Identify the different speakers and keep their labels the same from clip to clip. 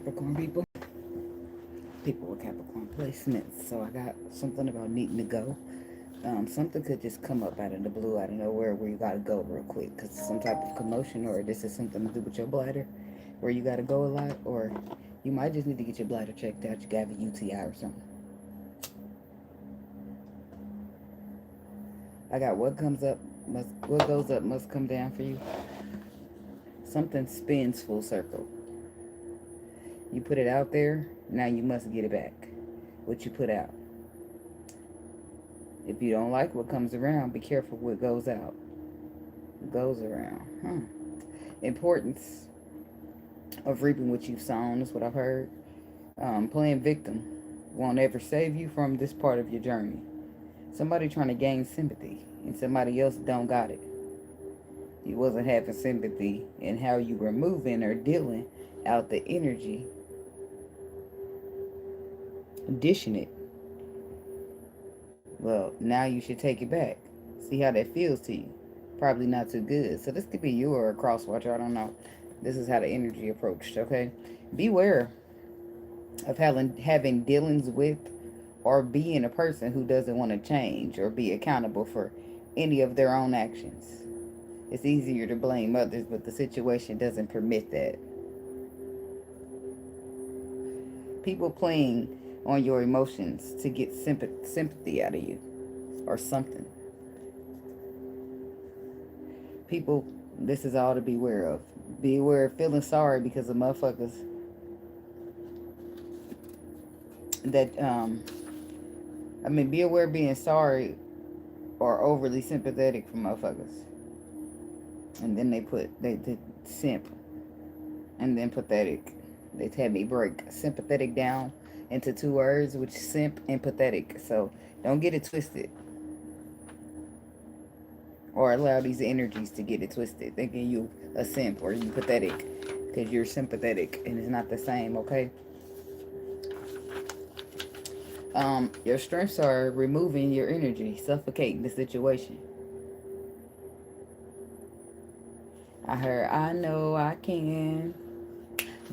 Speaker 1: Capricorn people. People with Capricorn placements. So I got something about needing to go. Something could just come up out of the blue, out of nowhere, where you gotta go real quick because some type of commotion, or this is something to do with your bladder, where you gotta go a lot, or you might just need to get your bladder checked out. You got a UTI or something. I got what goes up must come down for you. Something spins full circle. You put it out there, now you must get it back. What you put out. If you don't like what comes around, be careful what goes out. What goes around. Importance of reaping what you've sown is what I've heard. Playing victim won't ever save you from this part of your journey. Somebody trying to gain sympathy and somebody else don't got it. You wasn't having sympathy in how you were moving or dealing out the energy, dishing it. Well, now you should take it back. See how that feels to you. Probably not too good. So this could be you or a cross watcher. I don't know. This is how the energy approached, okay? Beware of having dealings with or being a person who doesn't want to change or be accountable for any of their own actions. It's easier to blame others, but the situation doesn't permit that. People playing on your emotions to get sympathy out of you or something. People, this is all to beware of. Be aware of feeling sorry because of motherfuckers that, be aware of being sorry or overly sympathetic for motherfuckers. And then they simp. And then pathetic. They had me break sympathetic down into two words, which is simp and pathetic. So don't get it twisted. Or allow these energies to get it twisted. Thinking you a simp or you pathetic. Because you're sympathetic and it's not the same, okay? Your strengths are removing your energy, suffocating the situation. I heard, I know I can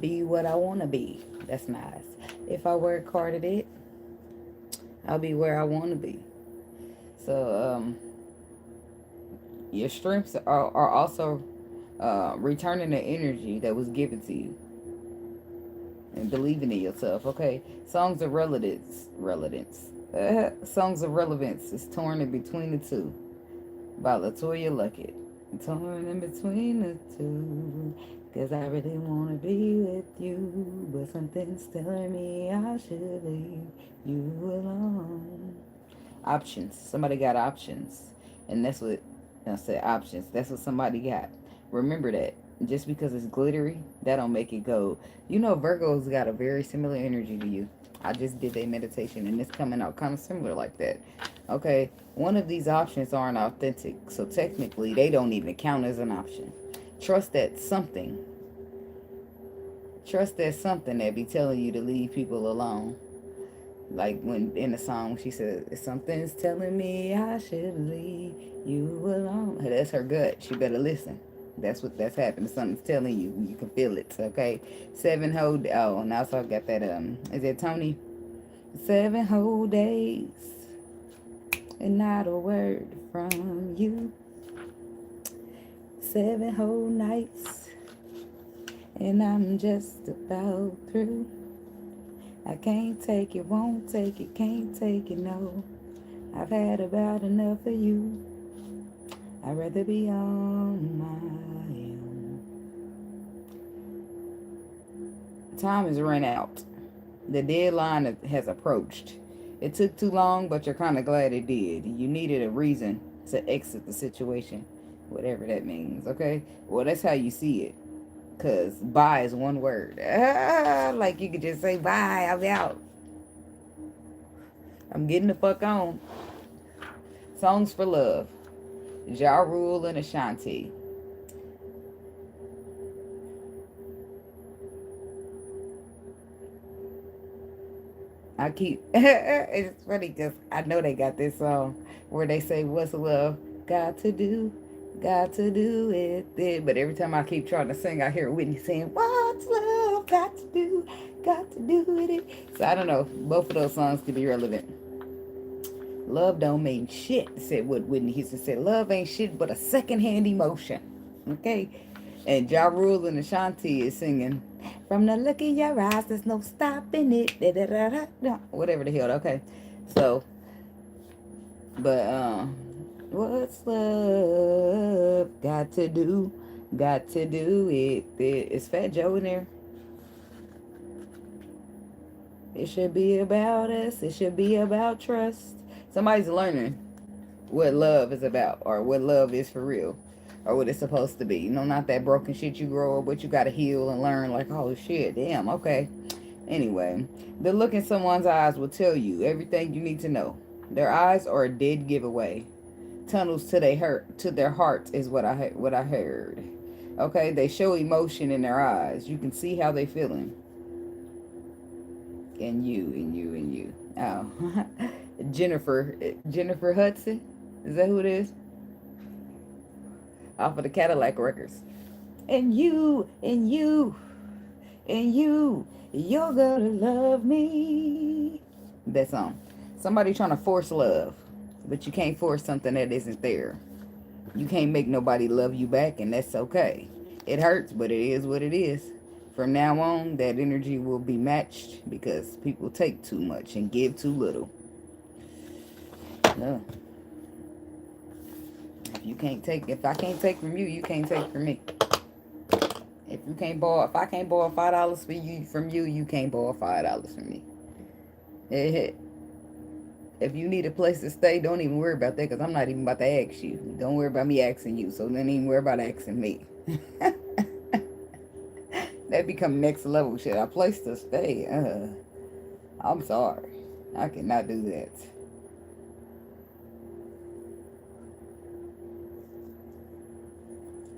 Speaker 1: be what I want to be. That's nice. If I work hard at it, I'll be where I want to be. So, your strengths are also returning the energy that was given to you. And believing in yourself, okay? Songs of relevance. Songs of relevance is torn in between the two. By Latoya Luckett. Torn in between the two. Cause I really wanna be with you. But something's telling me I should leave you alone. Options. Somebody got options. And that's what I said, options. That's what somebody got. Remember that. Just because it's glittery, that don't make it gold. You know Virgo's got a very similar energy to you. I just did a meditation and it's coming out kind of similar like that. Okay, one of these options aren't authentic, so technically they don't even count as an option. Trust that something that be telling you to leave people alone. Like when in the song she said, something's telling me I should leave you alone. That's her gut. She better listen. That's happening. Something's telling you. You can feel it. Okay. 7 whole oh, and also I got that is it Tony? 7 whole days and not a word from you. 7 whole nights and I'm just about through. I can't take it, won't take it, can't take it, no. I've had about enough of you. I'd rather be on my own. Time has run out. The deadline has approached. It took too long, but you're kind of glad it did. You needed a reason to exit the situation, whatever that means, okay? Well, that's how you see it. Because bye is one word. Like you could just say, bye, I'm out. I'm getting the fuck on. Songs for love. Ja Rule and Ashanti. I keep, it's funny because I know they got this song where they say, what's love got to do with it. But every time I keep trying to sing, I hear Whitney saying, what's love got to do with it. So I don't know. Both of those songs could be relevant. Love don't mean shit, said what Whitney Houston said. Love ain't shit but a secondhand emotion. Okay? And Ja Rule and Ashanti is singing, from the look in your eyes, there's no stopping it. Da, da, da, da, da. Whatever the hell. Okay. So, but, what's love got to do? Got to do it. Is Fat Joe in there? It should be about us. It should be about trust. Somebody's learning what love is about, or what love is for real, or what it's supposed to be. You know, not that broken shit you grow up with. You got to heal and learn, like, oh shit, damn, okay. Anyway, the look in someone's eyes will tell you everything you need to know. Their eyes are a dead giveaway. Tunnels to their heart is what I heard. Okay, they show emotion in their eyes. You can see how they feeling. And you. Oh, Jennifer Hudson. Is that who it is? Off of the Cadillac Records. And you, you're gonna love me. That song. Somebody trying to force love, but you can't force something that isn't there. You can't make nobody love you back, and that's okay. It hurts, but it is what it is. From now on, that energy will be matched because people take too much and give too little. No. If I can't take from you, you can't take from me. If I can't borrow $5 from you, you can't borrow $5 from me. If you need a place to stay, don't even worry about that, because I'm not even about to ask you. Don't worry about me asking you, so don't even worry about asking me. That become next level shit. A place to stay. I'm sorry. I cannot do that.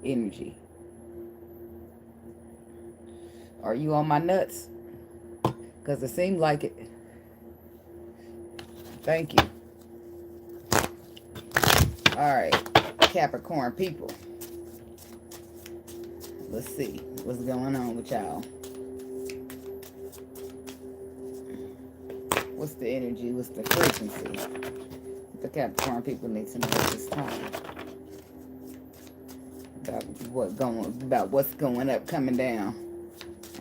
Speaker 1: Energy. Are you on my nuts? Because it seemed like it. Thank you. Alright, Capricorn people. Let's see what's going on with y'all. What's the energy? What's the frequency? The Capricorn people need to know at this time. About what's going up, coming down,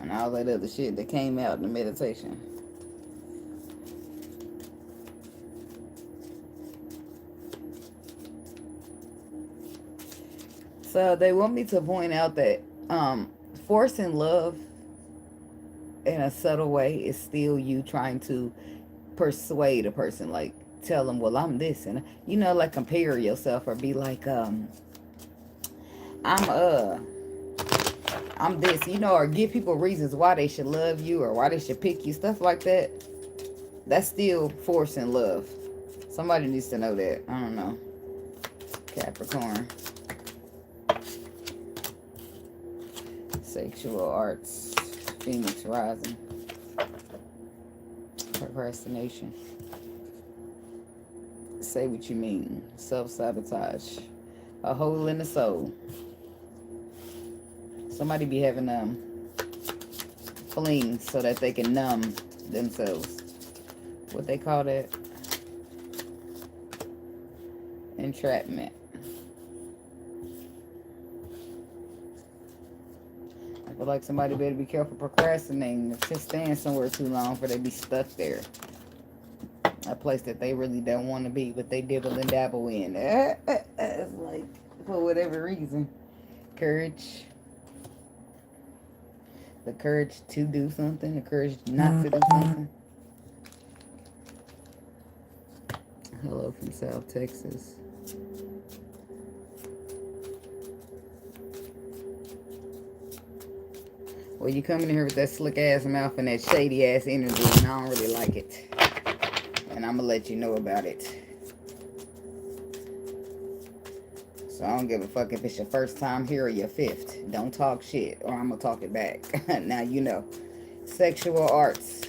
Speaker 1: and all that other shit that came out in the meditation. So they want me to point out that forcing love in a subtle way is still you trying to persuade a person, like tell them, well, I'm this, and like compare yourself, or be like, I'm this, or give people reasons why they should love you or why they should pick you, stuff like that. That's still forcing love. Somebody needs to know that. I don't know. Capricorn. Sexual arts. Phoenix rising. Procrastination. Say what you mean. Self-sabotage. A hole in the soul. Somebody be having flings so that they can numb themselves. What they call that? Entrapment. I feel like somebody better be careful procrastinating. Just staying somewhere too long for they be stuck there. A place that they really don't want to be, but they dibble and dabble in. It's like, for whatever reason. Courage. The courage to do something. The courage not to do something. Hello from South Texas. Well, you come in here with that slick ass mouth and that shady ass energy, and I don't really like it. And I'm gonna let you know about it. So I don't give a fuck if it's your first time here or your fifth. Don't talk shit, or I'm gonna talk it back. Now you know. Sexual arts.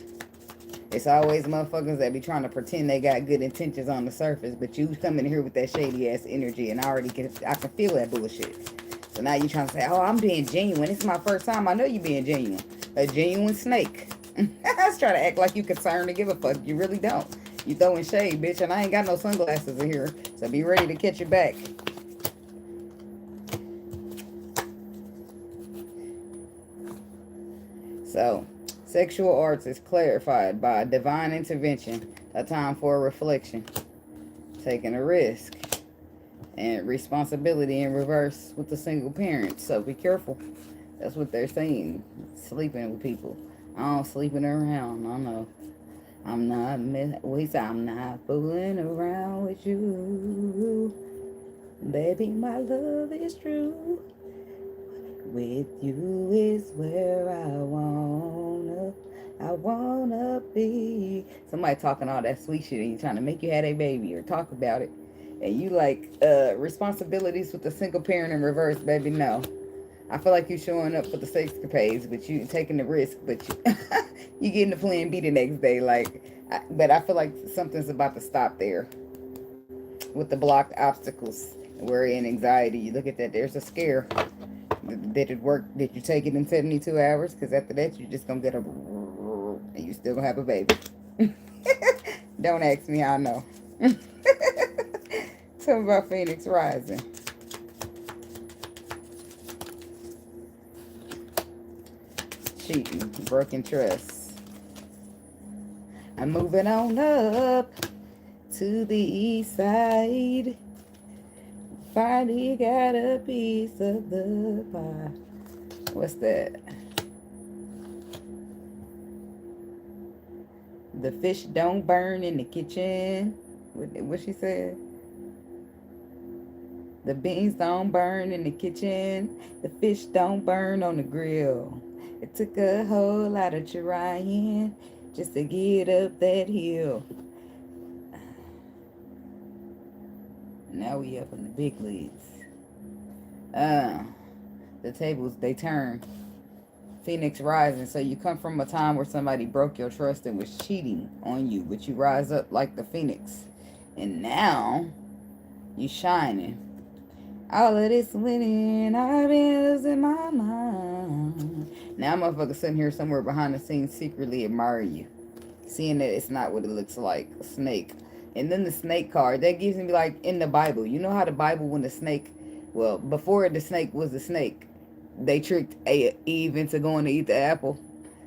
Speaker 1: It's always motherfuckers that be trying to pretend they got good intentions on the surface, but you come in here with that shady ass energy, and I can feel that bullshit. So now you trying to say, oh, I'm being genuine. This is my first time. I know you being genuine. A genuine snake. I was trying to act like you concerned to give a fuck. You really don't. You throwing shade, bitch, and I ain't got no sunglasses in here. So be ready to catch it back. So, sexual arts is clarified by divine intervention, a time for reflection, taking a risk, and responsibility in reverse with the single parent. So be careful. That's what they're saying. Sleeping with people. Oh, sleeping around. I know. I'm not, well, he said, I'm not fooling around with you. Baby, my love is true. With you is where I wanna be. Somebody talking all that sweet shit and you trying to make you have a baby or talk about it. And you like, responsibilities with the single parent in reverse, baby, no. I feel like you showing up for the sexcapades, but you taking the risk, but you, you getting the plan B the next day. Like, but I feel like something's about to stop there with the blocked obstacles, worry and anxiety. You look at that, there's a scare. Did it work? Did you take it in 72 hours? Because after that, you're just going to get a... and you still going to have a baby. Don't ask me, I know. Tell me about Phoenix rising. Cheating, broken trust. I'm moving on up to the east side. Finally got a piece of the pie. What's that? The fish don't burn in the kitchen. What she said? The beans don't burn in the kitchen. The fish don't burn on the grill. It took a whole lot of trying just to get up that hill. Now we up in the big leagues. The tables, they turn. Phoenix rising. So you come from a time where somebody broke your trust and was cheating on you, but you rise up like the phoenix. And now you shining. All of this winning, I've been losing my mind. Now motherfucker sitting here somewhere behind the scenes secretly admiring you. Seeing that it's not what it looks like. A snake. And then the snake card, that gives me like in the Bible. You know how the Bible, when the snake, well, before the snake was the snake, they tricked Eve into going to eat the apple.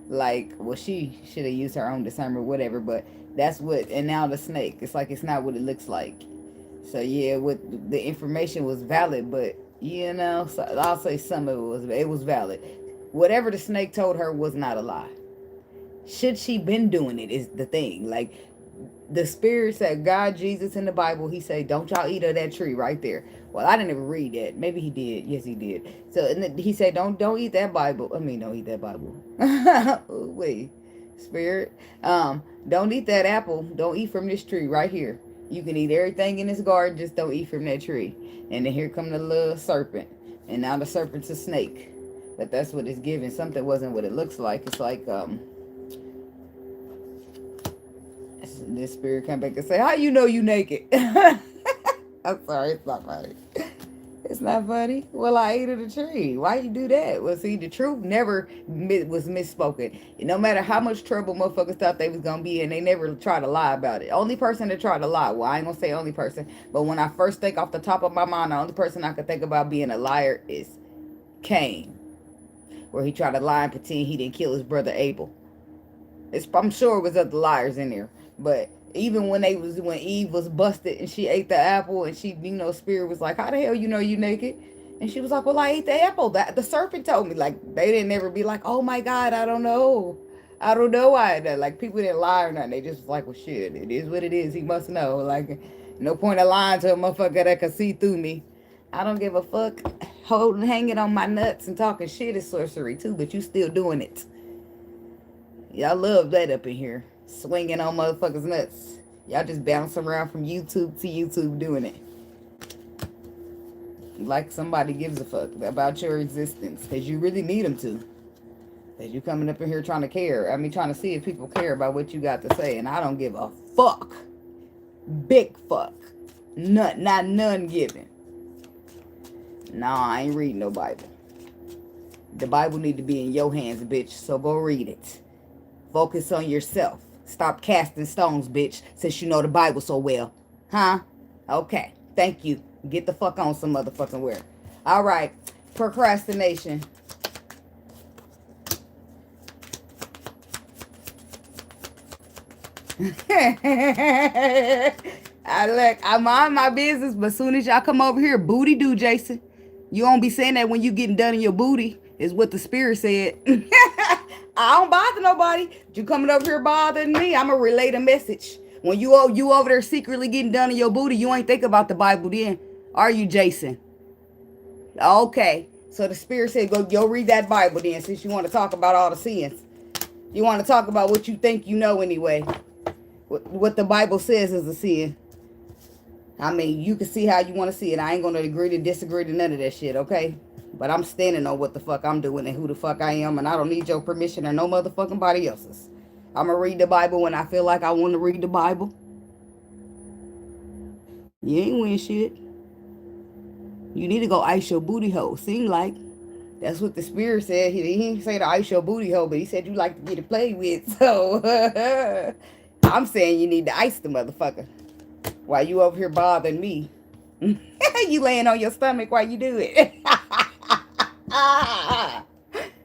Speaker 1: Like, well, she should have used her own discernment, whatever, but that's what, and now the snake, it's like it's not what it looks like. So yeah, what the information was valid, but you know, so I'll say some of it was valid. Whatever the snake told her was not a lie. Should she been doing it is the thing. Like, the spirit said, God, Jesus in the Bible, he said, don't y'all eat of that tree right there. Well, I didn't ever read that. Maybe he did. Yes, he did. So and he said, don't eat that Bible. I mean, don't eat that Bible. Wait, spirit. Don't eat that apple. Don't eat from this tree right here. You can eat everything in this garden, just don't eat from that tree. And then here come the little serpent. And now the serpent's a snake. But that's what it's giving. Something wasn't what it looks like. It's like, this spirit come back and say, how you know you naked? I'm sorry, it's not funny. It's not funny. Well, I ate of the tree. Why you do that? Well, see, the truth never was misspoken. No matter how much trouble motherfuckers thought they was going to be in, they never tried to lie about it. Only person that tried to lie, well, I ain't going to say only person, but when I first think off the top of my mind, the only person I could think about being a liar is Cain, where he tried to lie and pretend he didn't kill his brother Abel. I'm sure it was other liars in there, but even when Eve was busted and she ate the apple and she, spirit was like, how the hell you know you naked? And she was like, well, I ate the apple. That the serpent told me. Like, they didn't ever be like, oh my God, I don't know. I don't know why. Like, people didn't lie or nothing. They just was like, well, shit, it is what it is. He must know. Like, no point of lying to a motherfucker that could see through me. I don't give a fuck. Hanging on my nuts and talking shit is sorcery too, but you still doing it. Y'all love that up in here. Swinging on motherfuckers' nuts. Y'all just bounce around from YouTube to YouTube doing it. Like somebody gives a fuck about your existence. Because you really need them to. Because you coming up in here trying to care. I mean, trying to see if people care about what you got to say. And I don't give a fuck. Big fuck. Not none given. Nah, I ain't reading no Bible. The Bible need to be in your hands, bitch. So go read it. Focus on yourself. Stop casting stones, bitch, since you know the Bible so well. Huh? Okay. Thank you. Get the fuck on some motherfucking where. All right. Procrastination. I'm on my business, but as soon as y'all come over here, booty do, Jason. You don't be saying that when you getting done in your booty, is what the spirit said. I don't bother nobody. You coming over here bothering me, I'ma relay the message. When you over there secretly getting done in your booty, you ain't think about the Bible then, are you, Jason? Okay. So the spirit said, go read that Bible then, since you want to talk about all the sins. You want to talk about what you think you know anyway. What the Bible says is a sin. I mean, you can see how you want to see it. I ain't going to agree to disagree to none of that shit, okay? But I'm standing on what the fuck I'm doing and who the fuck I am, and I don't need your permission or no motherfucking body else's. I'm going to read the Bible when I feel like I want to read the Bible. You ain't win shit. You need to go ice your booty hole. Seem like that's what the spirit said. He didn't say to ice your booty hole, but he said you like to get it played with. So I'm saying you need to ice the motherfucker. While you over here bothering me. You laying on your stomach while you do it.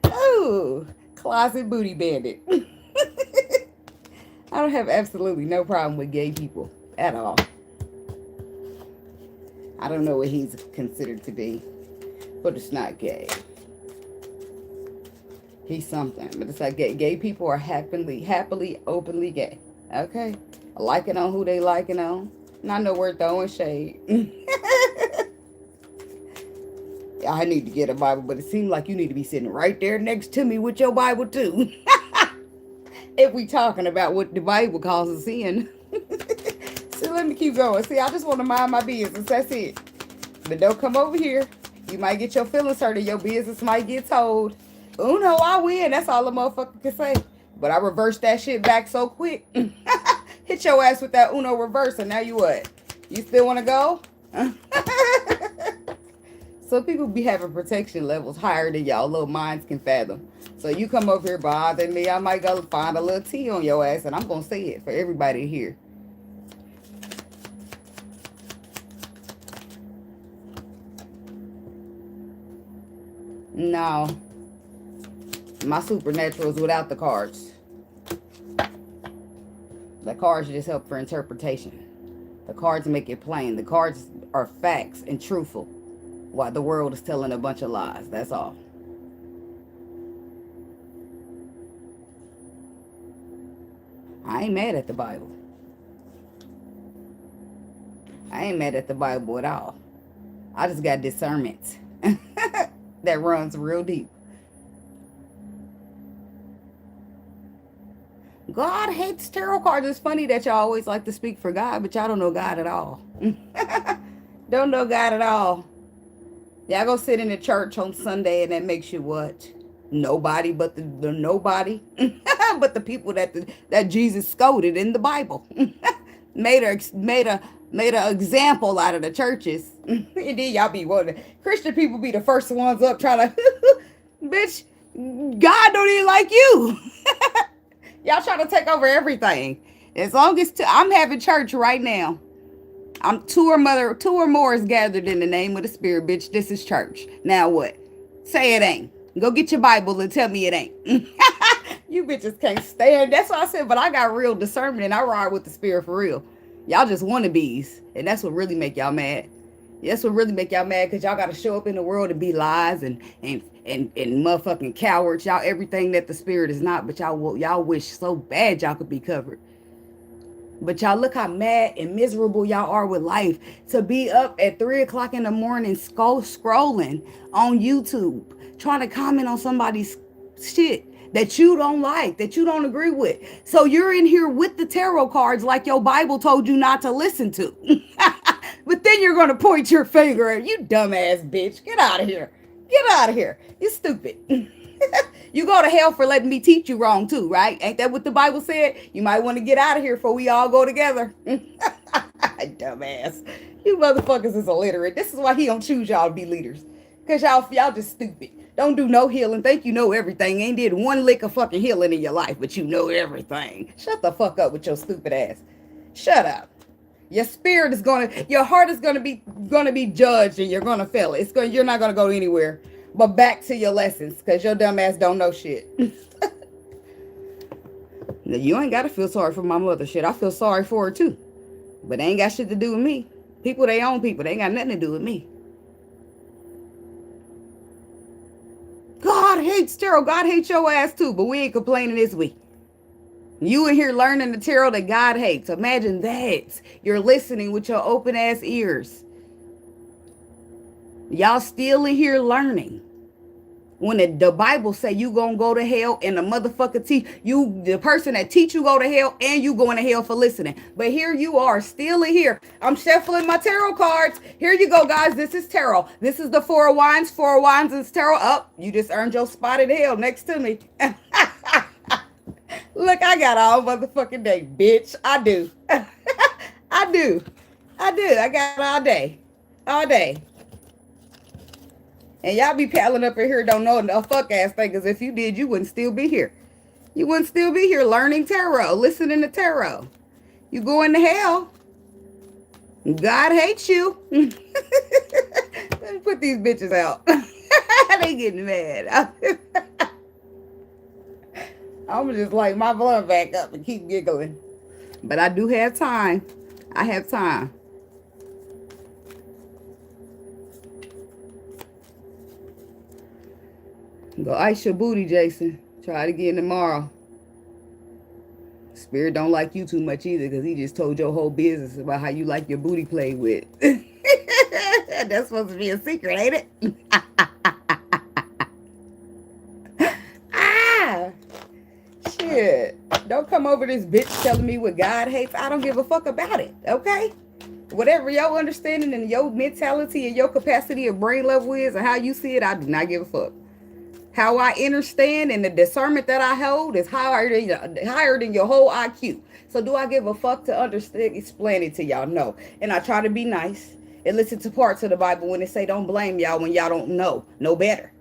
Speaker 1: Ooh, closet booty bandit. I don't have absolutely no problem with gay people at all. I don't know what he's considered to be, but it's not gay. He's something, but it's like gay people are happily, openly gay. Okay? Liking on who they liking on. Not no word throwing shade. I need to get a Bible, but it seems like you need to be sitting right there next to me with your Bible too. If we talking about what the Bible calls a sin. So let me keep going. See, I just want to mind my business. That's it. But don't come over here. You might get your feelings hurt and your business might get told. Uno, I win. That's all a motherfucker can say. But I reversed that shit back so quick. Hit your ass with that Uno reverse, and now you what? You still want to go? So people be having protection levels higher than y'all little minds can fathom. So you come over here bothering me, I might go find a little tea on your ass, and I'm going to say it for everybody to hear. No. My supernatural is without the cards. The cards just help for interpretation. The cards make it plain. The cards are facts and truthful, while the world is telling a bunch of lies. That's all. I ain't mad at the Bible. I ain't mad at the Bible at all. I just got discernment that runs real deep. God hates tarot cards. It's funny that y'all always like to speak for God, but y'all don't know God at all. Don't know God at all. Y'all go sit in the church on Sunday and that makes you what? Nobody but the nobody. But the people that Jesus scolded in the Bible. made a example out of the churches. And then y'all be wondering, Christian people be the first ones up trying to, bitch, God don't even like you. Y'all trying to take over everything. As long as I'm having church right now. I'm two or more is gathered in the name of the Spirit, bitch. This is church. Now what? Say it ain't. Go get your Bible and tell me it ain't. You bitches can't stand. That's what I said, but I got real discernment and I ride with the Spirit for real. Y'all just wannabes. And that's what really make y'all mad. That's what really make y'all mad, because y'all got to show up in the world and be lies and motherfucking cowards. Y'all everything that the Spirit is not, but y'all wish so bad y'all could be covered. But y'all look how mad and miserable y'all are with life to be up at 3 o'clock in the morning scrolling on YouTube, trying to comment on somebody's shit that you don't like, that you don't agree with. So you're in here with the tarot cards like your Bible told you not to listen to. But then you're going to point your finger at you dumbass bitch. Get out of here. Get out of here. You stupid. You go to hell for letting me teach you wrong too, right? Ain't that what the Bible said? You might want to get out of here before we all go together. Dumbass. You motherfuckers is illiterate. This is why he don't choose y'all to be leaders. Because y'all just stupid. Don't do no healing. Think you know everything. Ain't did one lick of fucking healing in your life, but you know everything. Shut the fuck up with your stupid ass. Shut up. Your spirit is your heart is gonna be judged, and you're gonna fail it. You're not gonna go anywhere, but back to your lessons, because your dumb ass don't know shit. You ain't gotta feel sorry for my mother. Shit, I feel sorry for her too, but they ain't got shit to do with me. People, they own people. They ain't got nothing to do with me. God hates tarot. God hates your ass too, but we ain't complaining this week. You in here learning the tarot that God hates. Imagine that. You're listening with your open ass ears. Y'all still in here learning. When the Bible say you gonna go to hell, and the motherfucker the person that teach you go to hell, and you going to hell for listening. But here you are, still in here. I'm shuffling my tarot cards. Here you go, guys. This is tarot. This is the Four of Wands. Four of Wands is tarot. Up, you just earned your spot in hell next to me. Look, I got all motherfucking day, bitch. I do. I do. I got all day. All day. And y'all be paddling up in here, don't know a fuck ass thing, because if you did, you wouldn't still be here. You wouldn't still be here learning tarot, listening to tarot. You going to hell. God hates you. Let me put these bitches out. They getting mad. I'm just light my blunt back up and keep giggling. But I do have time. I have time. Go ice your booty, Jason. Try it again tomorrow. Spirit don't like you too much either, because he just told your whole business about how you like your booty played with. That's supposed to be a secret, ain't it? Shit. Don't come over this bitch telling me what God hates. I don't give a fuck about it, okay? Whatever your understanding and your mentality and your capacity of brain level is and how you see it, I do not give a fuck. How I understand and the discernment that I hold is higher than your whole IQ. So do I give a fuck to understand, explain it to y'all? No. And I try to be nice and listen to parts of the Bible when they say don't blame y'all when y'all don't know better.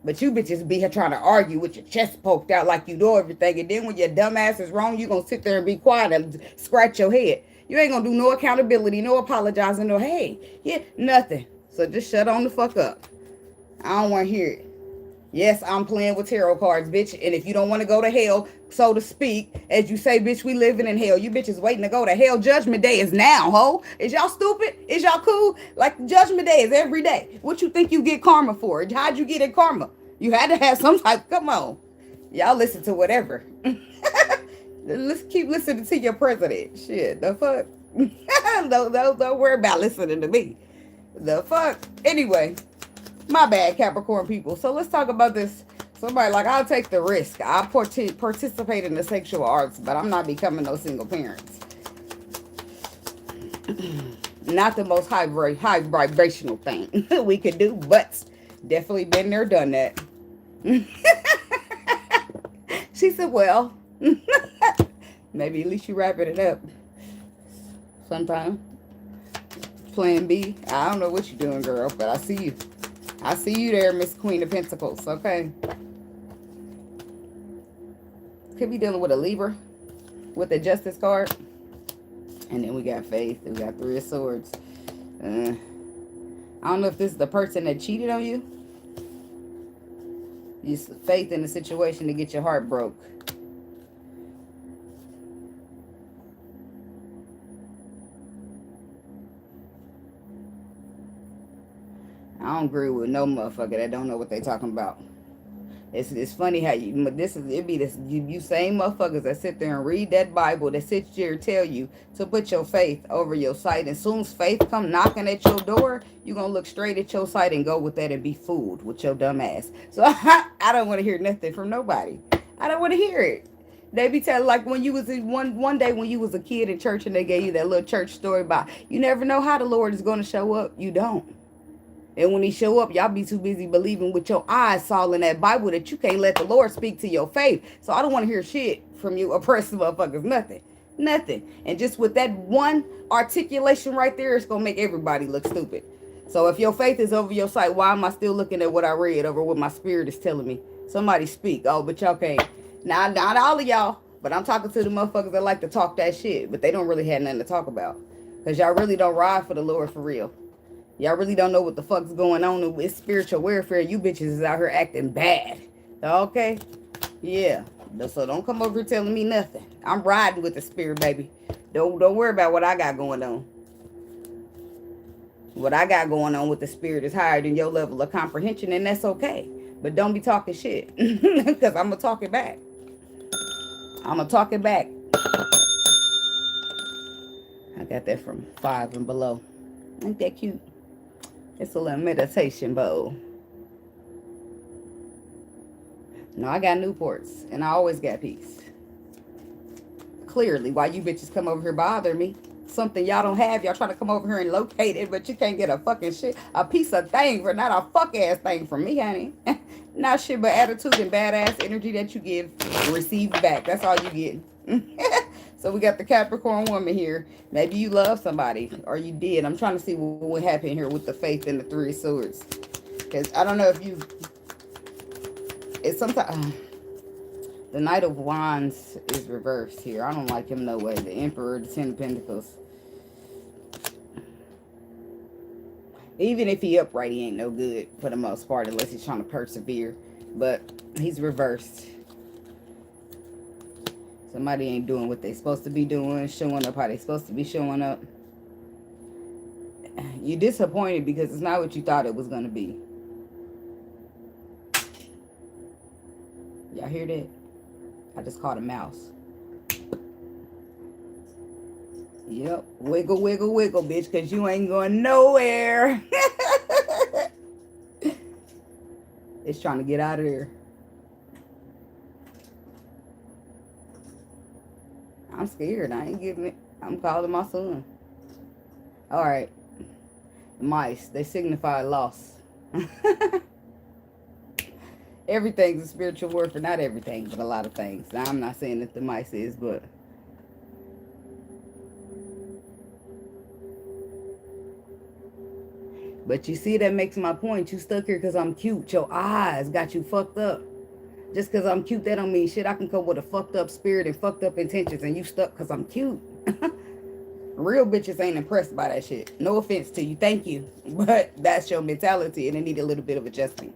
Speaker 1: But you bitches be here trying to argue with your chest poked out like you know everything. And then when your dumb ass is wrong, you going to sit there and be quiet and scratch your head. You ain't going to do no accountability, no apologizing, no hey, yeah, nothing. So just shut on the fuck up. I don't want to hear it. Yes, I'm playing with tarot cards, bitch. And if you don't want to go to hell, so to speak, as you say, bitch, we living in hell. You bitches waiting to go to hell. Judgment Day is now, ho. Is y'all stupid? Is y'all cool? Like, Judgment Day is every day. What you think you get karma for? How'd you get in karma? You had to have some type. Come on. Y'all listen to whatever. Let's keep listening to your president. Shit, the fuck? Don't worry about listening to me. The fuck? Anyway. My bad, Capricorn people. So let's talk about this. Somebody like, I'll take the risk. I'll participate in the sexual arts, but I'm not becoming no single parents. Not the most high vibrational thing we could do, but definitely been there, done that. She said, well, maybe at least you wrapping it up sometime. Plan B. I don't know what you're doing, girl, but I see you. I see you there, Miss Queen of Pentacles, okay? Could be dealing with a Libra with a Justice card. And then we got Faith. We got Three of Swords. I don't know if this is the person that cheated on you. Use faith in the situation to get your heart broke. I don't agree with no motherfucker that don't know what they talking about. It's funny how you same motherfuckers that sit there and read that Bible that sit there and tell you to put your faith over your sight. And soon as faith come knocking at your door, you gonna look straight at your sight and go with that and be fooled with your dumb ass. So I don't want to hear nothing from nobody. I don't want to hear it. They be telling, like when you was one day when you was a kid in church and they gave you that little church story about you never know how the Lord is going to show up. You don't. And when he show up, y'all be too busy believing with your eyes saw in that Bible that you can't let the Lord speak to your faith. So I don't want to hear shit from you oppressive motherfuckers. Nothing. And just with that one articulation right there, it's going to make everybody look stupid. So if your faith is over your sight, why am I still looking at what I read over what my spirit is telling me? Somebody speak. Oh, but y'all can't. Now, not all of y'all, but I'm talking to the motherfuckers that like to talk that shit, but they don't really have nothing to talk about. Because y'all really don't ride for the Lord for real. Y'all really don't know what the fuck's going on with spiritual warfare. You bitches is out here acting bad. Okay? Yeah. So don't come over here telling me nothing. I'm riding with the spirit, baby. Don't worry about what I got going on. What I got going on with the spirit is higher than your level of comprehension, and that's okay. But don't be talking shit. Because I'm going to talk it back. I'm going to talk it back. I got that from 5 and below. Ain't that cute? It's a little meditation bowl. No, I got Newports, and I always got peace. Clearly, why you bitches come over here bother me? Something y'all don't have. Y'all trying to come over here and locate it, but you can't get a fucking shit. A piece of thing for not a fuck ass thing from me, honey. Not shit but attitude and badass energy that you give and receive back. That's all you get. So we got the Capricorn woman here. Maybe you love somebody, or you did. I'm trying to see what happened here with the faith and the 3 of Swords. Because I don't know if you... It's sometimes... the Knight of Wands is reversed here. I don't like him no way. The Emperor, the 10 of Pentacles. Even if he upright, he ain't no good for the most part, unless he's trying to persevere. But he's reversed. Somebody ain't doing what they supposed to be doing, showing up how they supposed to be showing up. You're disappointed because it's not what you thought it was going to be. Y'all hear that? I just caught a mouse. Yep. Wiggle, wiggle, wiggle, bitch, because you ain't going nowhere. It's trying to get out of there. I'm scared. I ain't giving it. I'm calling my son. All right. Mice. They signify loss. Everything's a spiritual word for not everything, but a lot of things. Now, I'm not saying that the mice is, but... But you see, that makes my point. You stuck here because I'm cute. Your eyes got you fucked up. Just because I'm cute, that don't mean shit. I can come with a fucked up spirit and fucked up intentions, and you stuck because I'm cute. Real bitches ain't impressed by that shit. No offense to you. Thank you. But that's your mentality, and it need a little bit of adjustment.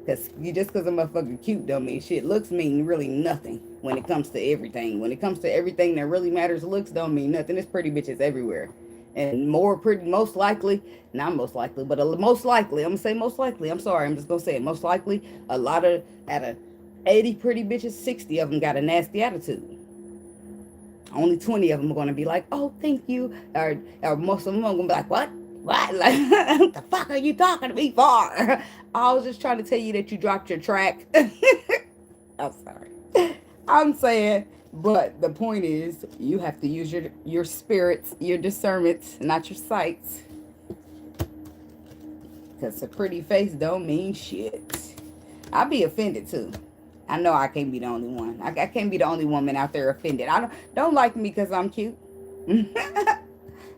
Speaker 1: Because you just because I'm motherfucking cute don't mean shit. Looks mean really nothing when it comes to everything. When it comes to everything that really matters, looks don't mean nothing. There's pretty bitches everywhere. And most likely, not most likely, but most likely, I'm going to say most likely. I'm sorry, I'm just going to say it. Most likely, a lot of, out of 80 pretty bitches, 60 of them got a nasty attitude. Only 20 of them are going to be like, oh, thank you. Or most of them are going to be like, what? What? Like, what the fuck are you talking to me for? I was just trying to tell you that you dropped your track. I'm sorry. I'm saying, but the point is, you have to use your spirits, your discernment, not your sights. Because a pretty face don't mean shit. I'll be offended too. I know I can't be the only one. I can't be the only woman out there offended. I don't like me because I'm cute.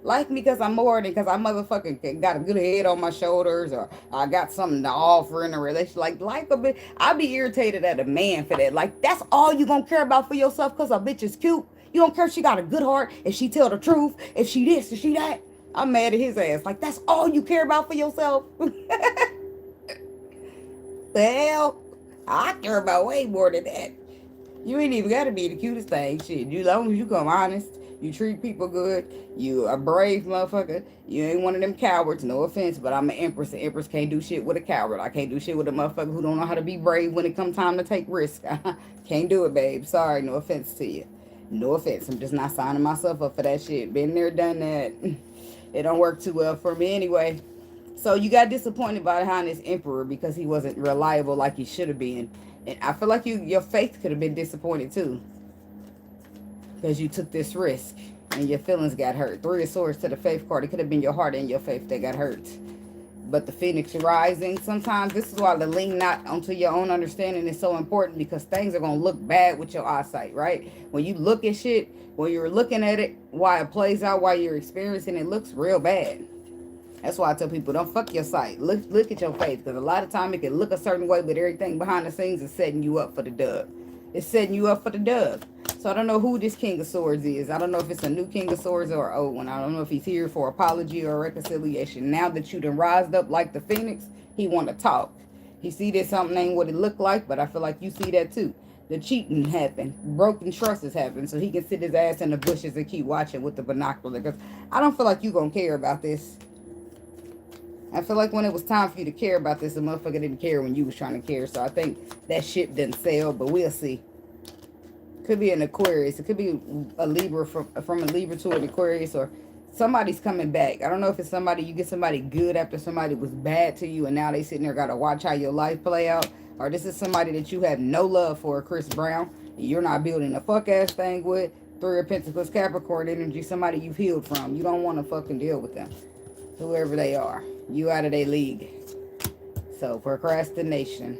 Speaker 1: Like me because I'm more than because I motherfucking got a good head on my shoulders, or I got something to offer in a relationship. Like a bit, I'd be irritated at a man for that. Like, that's all you gonna care about for yourself because a bitch is cute? You don't care if she got a good heart, if she tell the truth, if she this, if she that? I'm mad at his ass. Like, that's all you care about for yourself? The hell? I care about way more than that. You ain't even got to be the cutest thing. Shit, as long as you come honest, you treat people good, you a brave motherfucker, you ain't one of them cowards, no offense, but I'm an empress. An empress can't do shit with a coward. I can't do shit with a motherfucker who don't know how to be brave when it comes time to take risks. Can't do it, babe. Sorry, no offense to you. No offense. I'm just not signing myself up for that shit. Been there, done that. It don't work too well for me anyway. So you got disappointed by this emperor because he wasn't reliable like he should have been. And I feel like your faith could have been disappointed too. Because you took this risk and your feelings got hurt. 3 of Swords to the faith card. It could have been your heart and your faith that got hurt. But the Phoenix rising, sometimes this is why the lean not onto your own understanding is so important, because things are going to look bad with your eyesight, right? When you look at shit, when you're looking at it, why it plays out, while you're experiencing it, looks real bad. That's why I tell people, don't fuck your sight. Look at your face. Because a lot of time it can look a certain way, but everything behind the scenes is setting you up for the dub. It's setting you up for the dub. So I don't know who this King of Swords is. I don't know if it's a new King of Swords or an old one. I don't know if he's here for apology or reconciliation. Now that you done rised up like the phoenix, he want to talk. He see that something ain't what it looked like, but I feel like you see that too. The cheating happened. Broken trust has happened. So he can sit his ass in the bushes and keep watching with the binocular. Because I don't feel like you going to care about this. I feel like when it was time for you to care about this, the motherfucker didn't care when you was trying to care. So I think that ship didn't sail, but we'll see. Could be an Aquarius. It could be a Libra from a Libra to an Aquarius, or somebody's coming back. I don't know if it's somebody, you get somebody good after somebody was bad to you and now they sitting there got to watch how your life play out. Or this is somebody that you have no love for, Chris Brown, and you're not building a fuck-ass thing with. Three of Pentacles, Capricorn energy, somebody you've healed from. You don't want to fucking deal with them. Whoever they are. You out of their league. So, procrastination.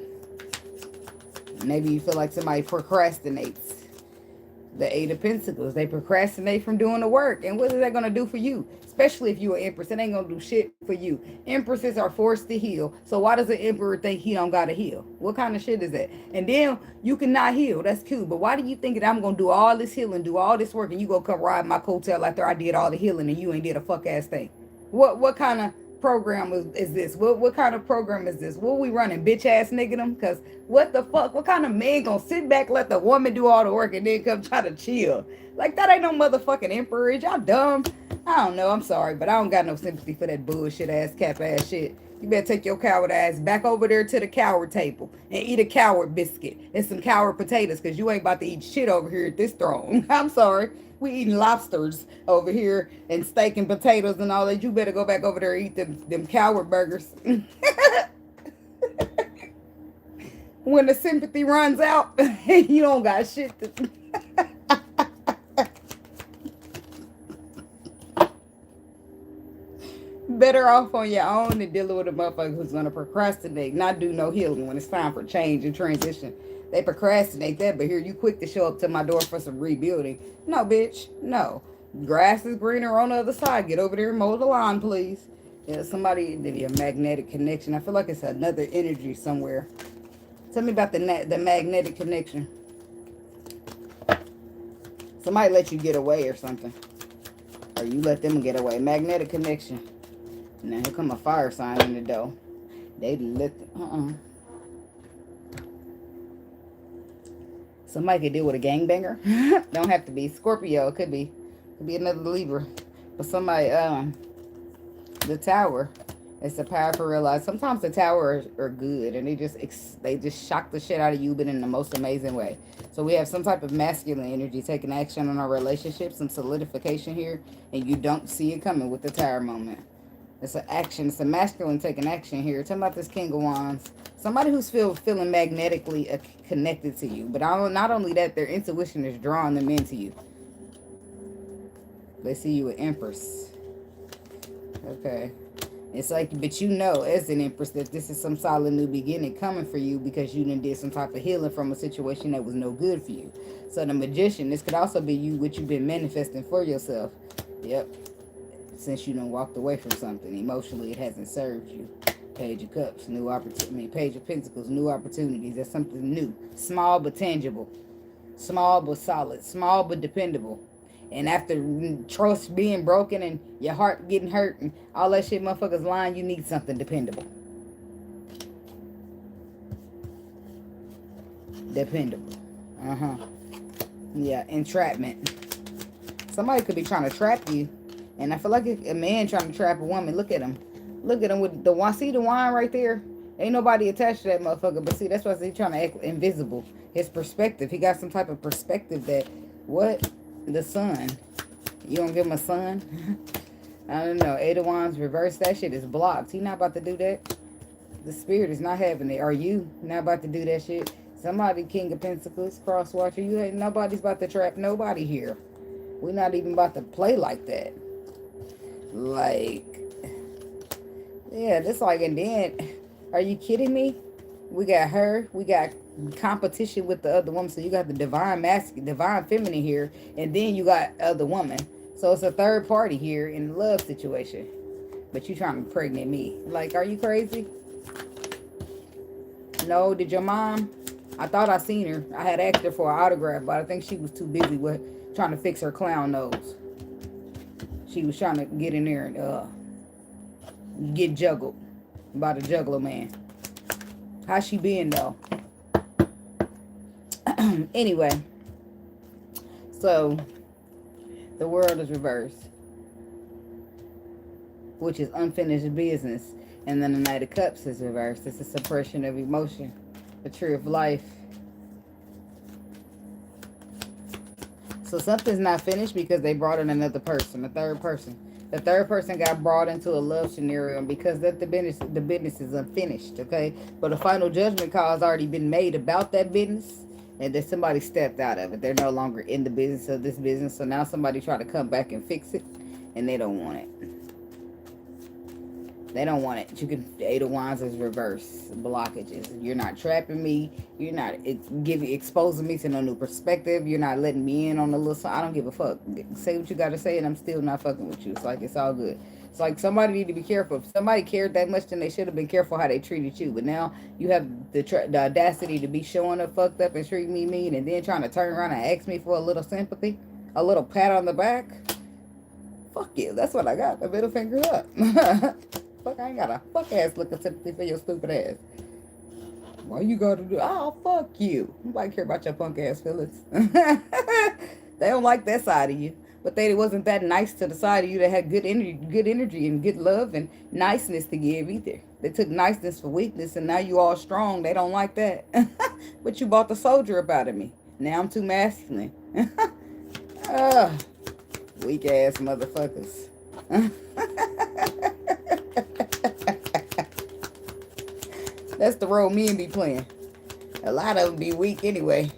Speaker 1: Maybe you feel like somebody procrastinates. The Eight of Pentacles. They procrastinate from doing the work. And what is that going to do for you? Especially if you're an Empress. It ain't going to do shit for you. Empresses are forced to heal. So why does an Emperor think he don't got to heal? What kind of shit is that? And then you cannot heal. That's cool. But why do you think that I'm going to do all this healing, do all this work, and you going to come ride my coattail after I did all the healing and you ain't did a fuck ass thing? What kind of program is this? What kind of program is this? What we running? Bitch ass nigga them? Because what the fuck? What kind of man gonna sit back, let the woman do all the work and then come try to chill? Like, that ain't no motherfucking emperor. Is y'all dumb? I don't know. I'm sorry, but I don't got no sympathy for that bullshit ass cap ass shit. You better take your coward ass back over there to the coward table and eat a coward biscuit and some coward potatoes, because you ain't about to eat shit over here at this throne. I'm sorry. We eating lobsters over here and steak and potatoes and all that. You better go back over there and eat them coward burgers. When the sympathy runs out, you don't got shit to... Better off on your own than dealing with a motherfucker who's going to procrastinate, not do no healing when it's time for change and transition. They procrastinate that, but here you quick to show up to my door for some rebuilding. No, bitch, no. Grass is greener on the other side. Get over there and mow the lawn, please. Yeah, somebody did a magnetic connection. I feel like it's another energy somewhere. Tell me about the magnetic connection. Somebody let you get away or something. Or you let them get away. Magnetic connection. Now here come a fire sign in the door. They let Somebody could deal with a gangbanger. Don't have to be Scorpio. It could be another Libra. But somebody, the Tower. It's the power to realize sometimes the Tower are good and they just shock the shit out of you, but in the most amazing way. So we have some type of masculine energy taking action on our relationship, some solidification here, and you don't see it coming with the Tower moment. It's an action. It's a masculine taking action here. Tell me about this King of Wands. Somebody who's feeling magnetically connected to you. But not only that, their intuition is drawing them into you. They see you an Empress. Okay. It's like, but you know, as an Empress, that this is some solid new beginning coming for you because you done did some type of healing from a situation that was no good for you. So the Magician, this could also be you, what you've been manifesting for yourself. Yep. Since you done walked away from something. Emotionally, it hasn't served you. Page of Cups, new opportunity. Page of Pentacles, new opportunities. That's something new. Small but tangible. Small but solid. Small but dependable. And after trust being broken and your heart getting hurt and all that shit, motherfuckers lying, you need something dependable. Dependable. Yeah, entrapment. Somebody could be trying to trap you. And I feel like a man trying to trap a woman. Look at him. Look at him with the wine. See the wine right there? Ain't nobody attached to that motherfucker. But see, that's why he's trying to act invisible. His perspective. He got some type of perspective that, what? The sun. You don't give him a sun? I don't know. Eight of Wands reverse. That shit is blocked. He not about to do that. The spirit is not having it. Are you not about to do that shit? Somebody, King of Pentacles, cross watcher. You ain't, nobody's about to trap nobody here. We're not even about to play like that. Like, yeah, just like, and then, are you kidding me? We got her, we got competition with the other woman. So you got the divine masculine, divine feminine here, and then you got other woman. So it's a third party here in the love situation. But you trying to pregnant me. Like, are you crazy? No, did your mom? I thought I seen her. I had asked her for an autograph, but I think she was too busy with trying to fix her clown nose. She was trying to get in there and get juggled by the juggler man. How she been, though? Anyway, so the world is reversed, which is unfinished business. And then the Knight of Cups is reversed. It's a suppression of emotion. The Tree of Life. So something's not finished because they brought in another person, a third person. The third person got brought into a love scenario, and because that the business is unfinished, okay? But a final judgment call has already been made about that business, and then somebody stepped out of it. They're no longer in the business of this business, so now somebody tried to come back and fix it, and they don't want it. They don't want it. You can, the Eight of Wands is reverse blockages. You're not trapping me. You're not exposing me to no new perspective. You're not letting me in on the little. I don't give a fuck. Say what you got to say, and I'm still not fucking with you. It's like it's all good. It's like somebody need to be careful. If somebody cared that much, then they should have been careful how they treated you. But now you have the audacity to be showing up fucked up and treating me mean, and then trying to turn around and ask me for a little sympathy, a little pat on the back. Fuck you. That's what I got. The middle finger up. Fuck, I ain't got a fuck ass looking sympathy for your stupid ass. Why you gotta do? Oh, fuck you. Nobody care about your punk ass feelings. They don't like that side of you. But they wasn't that nice to the side of you that had good energy and good love and niceness to give either. They took niceness for weakness, and now you all strong. They don't like that. But you bought the soldier up out of me. Now I'm too masculine. Weak ass motherfuckers. That's the role men be playing. A lot of them be weak anyway.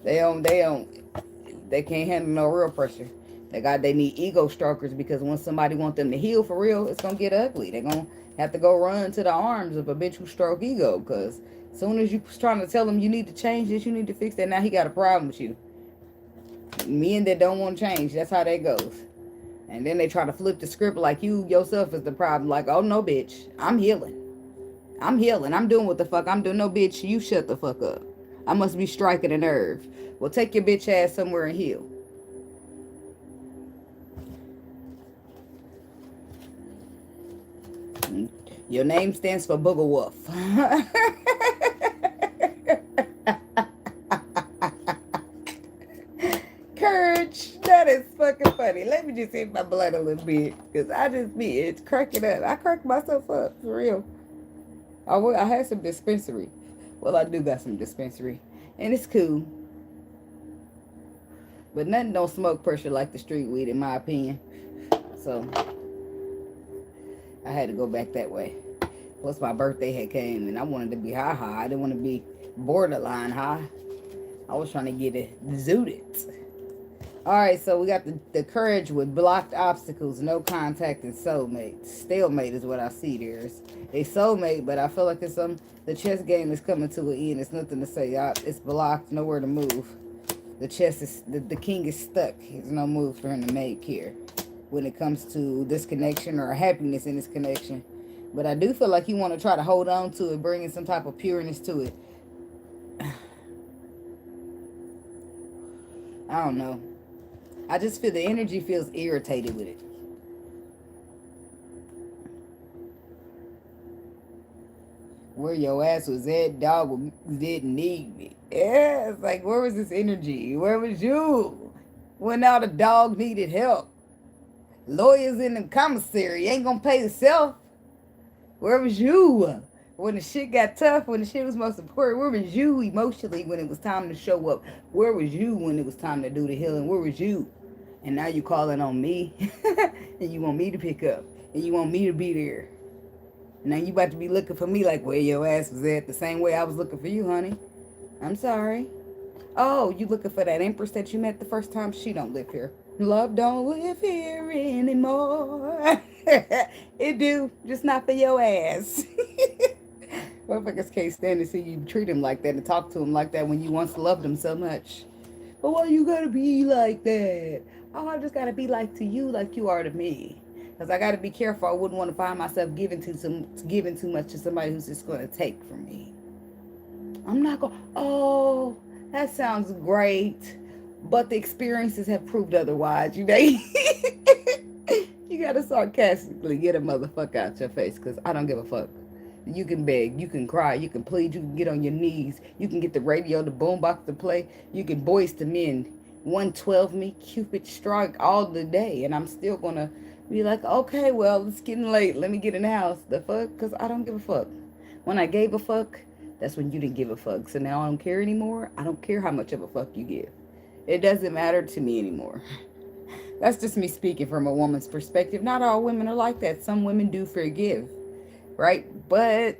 Speaker 1: They can't handle no real pressure. They need ego strokers, because when somebody wants them to heal for real, it's gonna get ugly. They're gonna have to go run to the arms of a bitch who stroke ego, because as soon as you trying to tell him you need to change this, you need to fix that, now he got a problem with you. Men that don't want to change, that's how that goes. And then they try to flip the script like you yourself is the problem. Like, oh no, bitch, I'm healing. I'm healing. I'm doing what the fuck I'm doing. No, bitch, you shut the fuck up. I must be striking a nerve. Well, take your bitch ass somewhere and heal. Your name stands for Booger Wolf. Courage. That is fucking funny. Let me just hit my blood a little bit, because I just be it's cracking up. I crack myself up for real. I had some dispensary. Well, I do got some dispensary, and it's cool. But nothing don't smoke pressure like the street weed, in my opinion. So I had to go back that way. Plus my birthday had came, and I wanted to be high. I didn't want to be borderline high. I was trying to get it zooted. Alright, so we got the courage with blocked obstacles, no contact, and soulmate. Stalemate is what I see there. It's a soulmate, but I feel like it's the chess game is coming to an end. It's nothing to say. It's blocked, nowhere to move. The chess is, the king is stuck. There's no move for him to make here when it comes to this connection or happiness in this connection. But I do feel like you want to try to hold on to it, bringing some type of pureness to it. I don't know. I just feel the energy feels irritated with it. Where your ass was at, dog, didn't need me. Yeah, it's like, where was this energy? Where was you? When now the dog needed help. Lawyers in the commissary ain't gonna pay yourself. Where was you? When the shit got tough, when the shit was most important, where was you emotionally when it was time to show up? Where was you when it was time to do the healing? Where was you? And now you calling on me, and you want me to pick up, and you want me to be there. Now you about to be looking for me like where your ass was at, the same way I was looking for you, honey. I'm sorry. Oh, you looking for that empress that you met the first time? She don't live here. Love don't live here anymore. It do, just not for your ass. Motherfuckers can't stand to see you treat him like that and talk to him like that when you once loved him so much. But why you gotta be like that? Oh, I just gotta be like to you like you are to me. Because I got to be careful. I wouldn't want to find myself giving too much to somebody who's just going to take from me. I'm not going, oh, that sounds great. But the experiences have proved otherwise, you know. You got to sarcastically get a motherfucker out your face, because I don't give a fuck. You can beg, you can cry, you can plead, you can get on your knees, you can get the radio, the boombox to play, you can Boys to Men, 112 me, Cupid strike all the day, and I'm still gonna be like, okay, well, it's getting late, let me get in the house. The fuck? Because I don't give a fuck. When I gave a fuck, that's when you didn't give a fuck. So now I don't care anymore. I don't care how much of a fuck you give. It doesn't matter to me anymore. That's just me speaking from a woman's perspective. Not all women are like that. Some women do forgive, right? But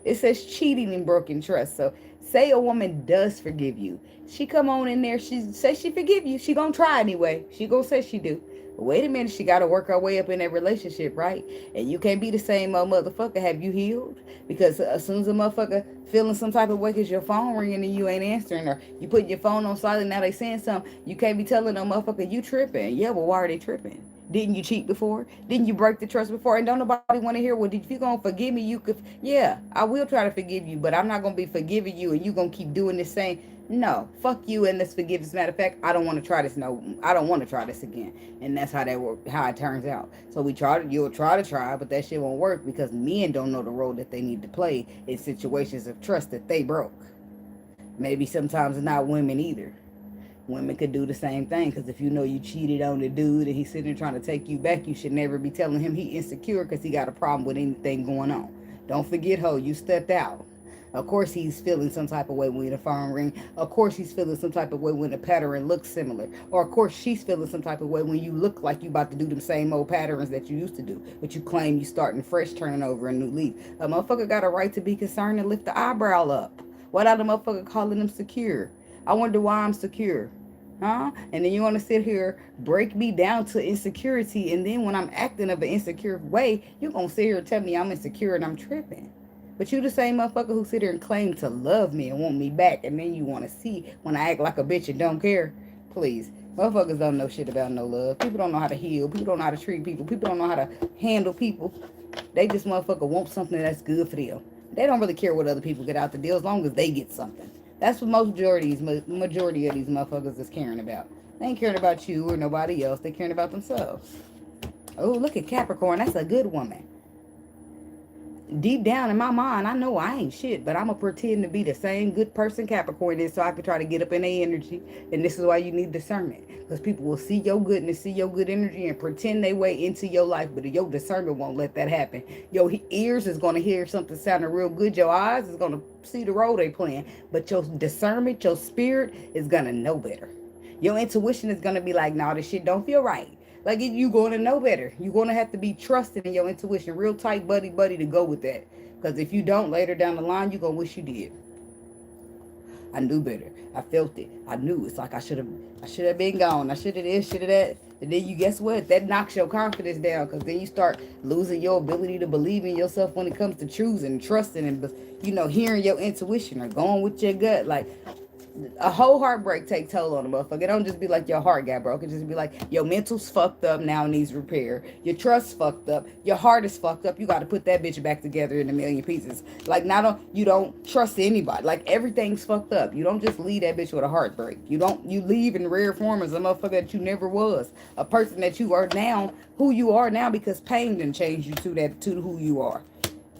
Speaker 1: it says cheating and broken trust. So say a woman does forgive you. She come on in there, she say she forgive you. She gonna try anyway. She gonna say she do. But wait a minute, she gotta work her way up in that relationship, right? And you can't be the same old motherfucker. Have you healed? Because as soon as a motherfucker feeling some type of way because your phone ringing and you ain't answering, or you putting your phone on silent, now they saying something, you can't be telling no motherfucker you tripping. Yeah, well, why are they tripping? Didn't you cheat before? Didn't you break the trust before? And don't nobody want to hear, well, if you going to forgive me, you could. Yeah, I will try to forgive you, but I'm not going to be forgiving you and you going to keep doing this same. No, fuck you and let's forgive. As a matter of fact, I don't want to try this. No, I don't want to try this again. And that's how how it turns out. So you'll try, but that shit won't work because men don't know the role that they need to play in situations of trust that they broke. Maybe sometimes not women either. Women could do the same thing, because if you know you cheated on the dude and he's sitting there trying to take you back, you should never be telling him he insecure because he got a problem with anything going on. Don't forget, ho, you stepped out. Of course he's feeling some type of way when the phone ring. Of course he's feeling some type of way when the pattern looks similar. Or of course she's feeling some type of way when you look like you about to do them same old patterns that you used to do, but you claim you starting fresh, turning over a new leaf. A motherfucker got a right to be concerned and lift the eyebrow up. Why not the motherfucker calling them secure? I wonder why I'm secure. Huh? And then you want to sit here, break me down to insecurity, and then when I'm acting of an insecure way, you're going to sit here and tell me I'm insecure and I'm tripping. But you the same motherfucker who sit here and claim to love me and want me back, and then you want to see when I act like a bitch and don't care. Please. Motherfuckers don't know shit about no love. People don't know how to heal. People don't know how to treat people. People don't know how to handle people. They just motherfucker want something that's good for them. They don't really care what other people get out the deal as long as they get something. That's what majority of these motherfuckers is caring about. They ain't caring about you or nobody else. They caring about themselves. Oh, look at Capricorn. That's a good woman. Deep down in my mind, I know I ain't shit, but I'm going to pretend to be the same good person Capricorn is so I can try to get up in their energy. And this is why you need discernment. Because people will see your goodness, see your good energy, and pretend they way into your life, but your discernment won't let that happen. Your ears is going to hear something sounding real good. Your eyes is going to see the role they playing. But your discernment, your spirit is going to know better. Your intuition is going to be like, nah, this shit don't feel right. Like, you're going to know better. You're going to have to be trusted in your intuition. Real tight buddy to go with that. Because if you don't, later down the line, you're going to wish you did. I knew better. I felt it. I knew. It's like I should have been gone. I should have this, should have that. And then you guess what? That knocks your confidence down. Because then you start losing your ability to believe in yourself when it comes to choosing, trusting, and, hearing your intuition or going with your gut. Like, a whole heartbreak take toll on a motherfucker. It don't just be like your heart got broke. It just be like your mental's fucked up, now needs repair. Your trust's fucked up. Your heart is fucked up. You got to put that bitch back together in a million pieces. Like, you don't trust anybody. Like, everything's fucked up. You don't just leave that bitch with a heartbreak. You leave in rare form as a motherfucker that you never was. A person that you are now, who you are now, because pain done changed you to who you are.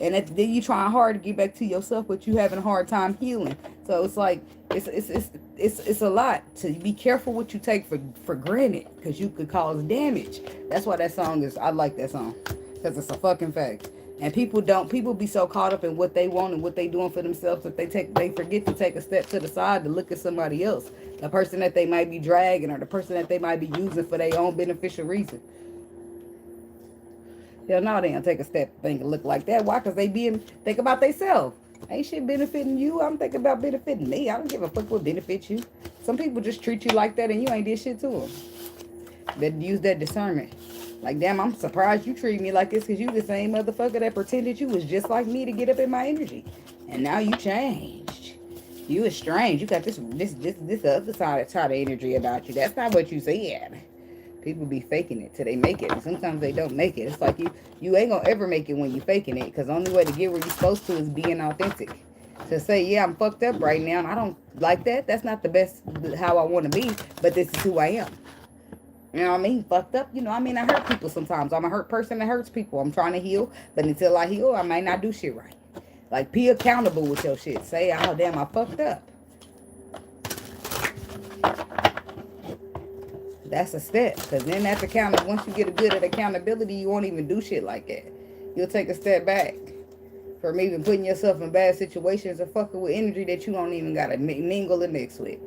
Speaker 1: And then you trying hard to get back to yourself, but you having a hard time healing. So it's like, it's a lot to be careful what you take for granted, because you could cause damage. That's why that song is, I like that song, because it's a fucking fact. And people be so caught up in what they want and what they doing for themselves that they forget to take a step to the side to look at somebody else, the person that they might be dragging or the person that they might be using for their own beneficial reason. Hell no, they don't take a step and look like that. Why? Because think about themselves. Ain't shit benefiting you. I'm thinking about benefiting me. I don't give a fuck what benefits you. Some people just treat you like that and you ain't did shit to them. Better use that discernment. Like, damn, I'm surprised you treat me like this because you the same motherfucker that pretended you was just like me to get up in my energy. And now you changed. You is strange. You got this other side of energy about you. That's not what you said. People be faking it till they make it. Sometimes they don't make it. It's like you ain't gonna ever make it when you faking it. Because the only way to get where you're supposed to is being authentic. To say, yeah, I'm fucked up right now and I don't like that. That's not the best how I want to be. But this is who I am. You know what I mean? Fucked up. You know, I mean, I hurt people sometimes. I'm a hurt person that hurts people. I'm trying to heal. But until I heal, I might not do shit right. Like, be accountable with your shit. Say, oh, damn, I fucked up. That's a step. Because then that's accountable. Once you get good at accountability, you won't even do shit like that. You'll take a step back from even putting yourself in bad situations or fucking with energy that you don't even got to mingle and mix with.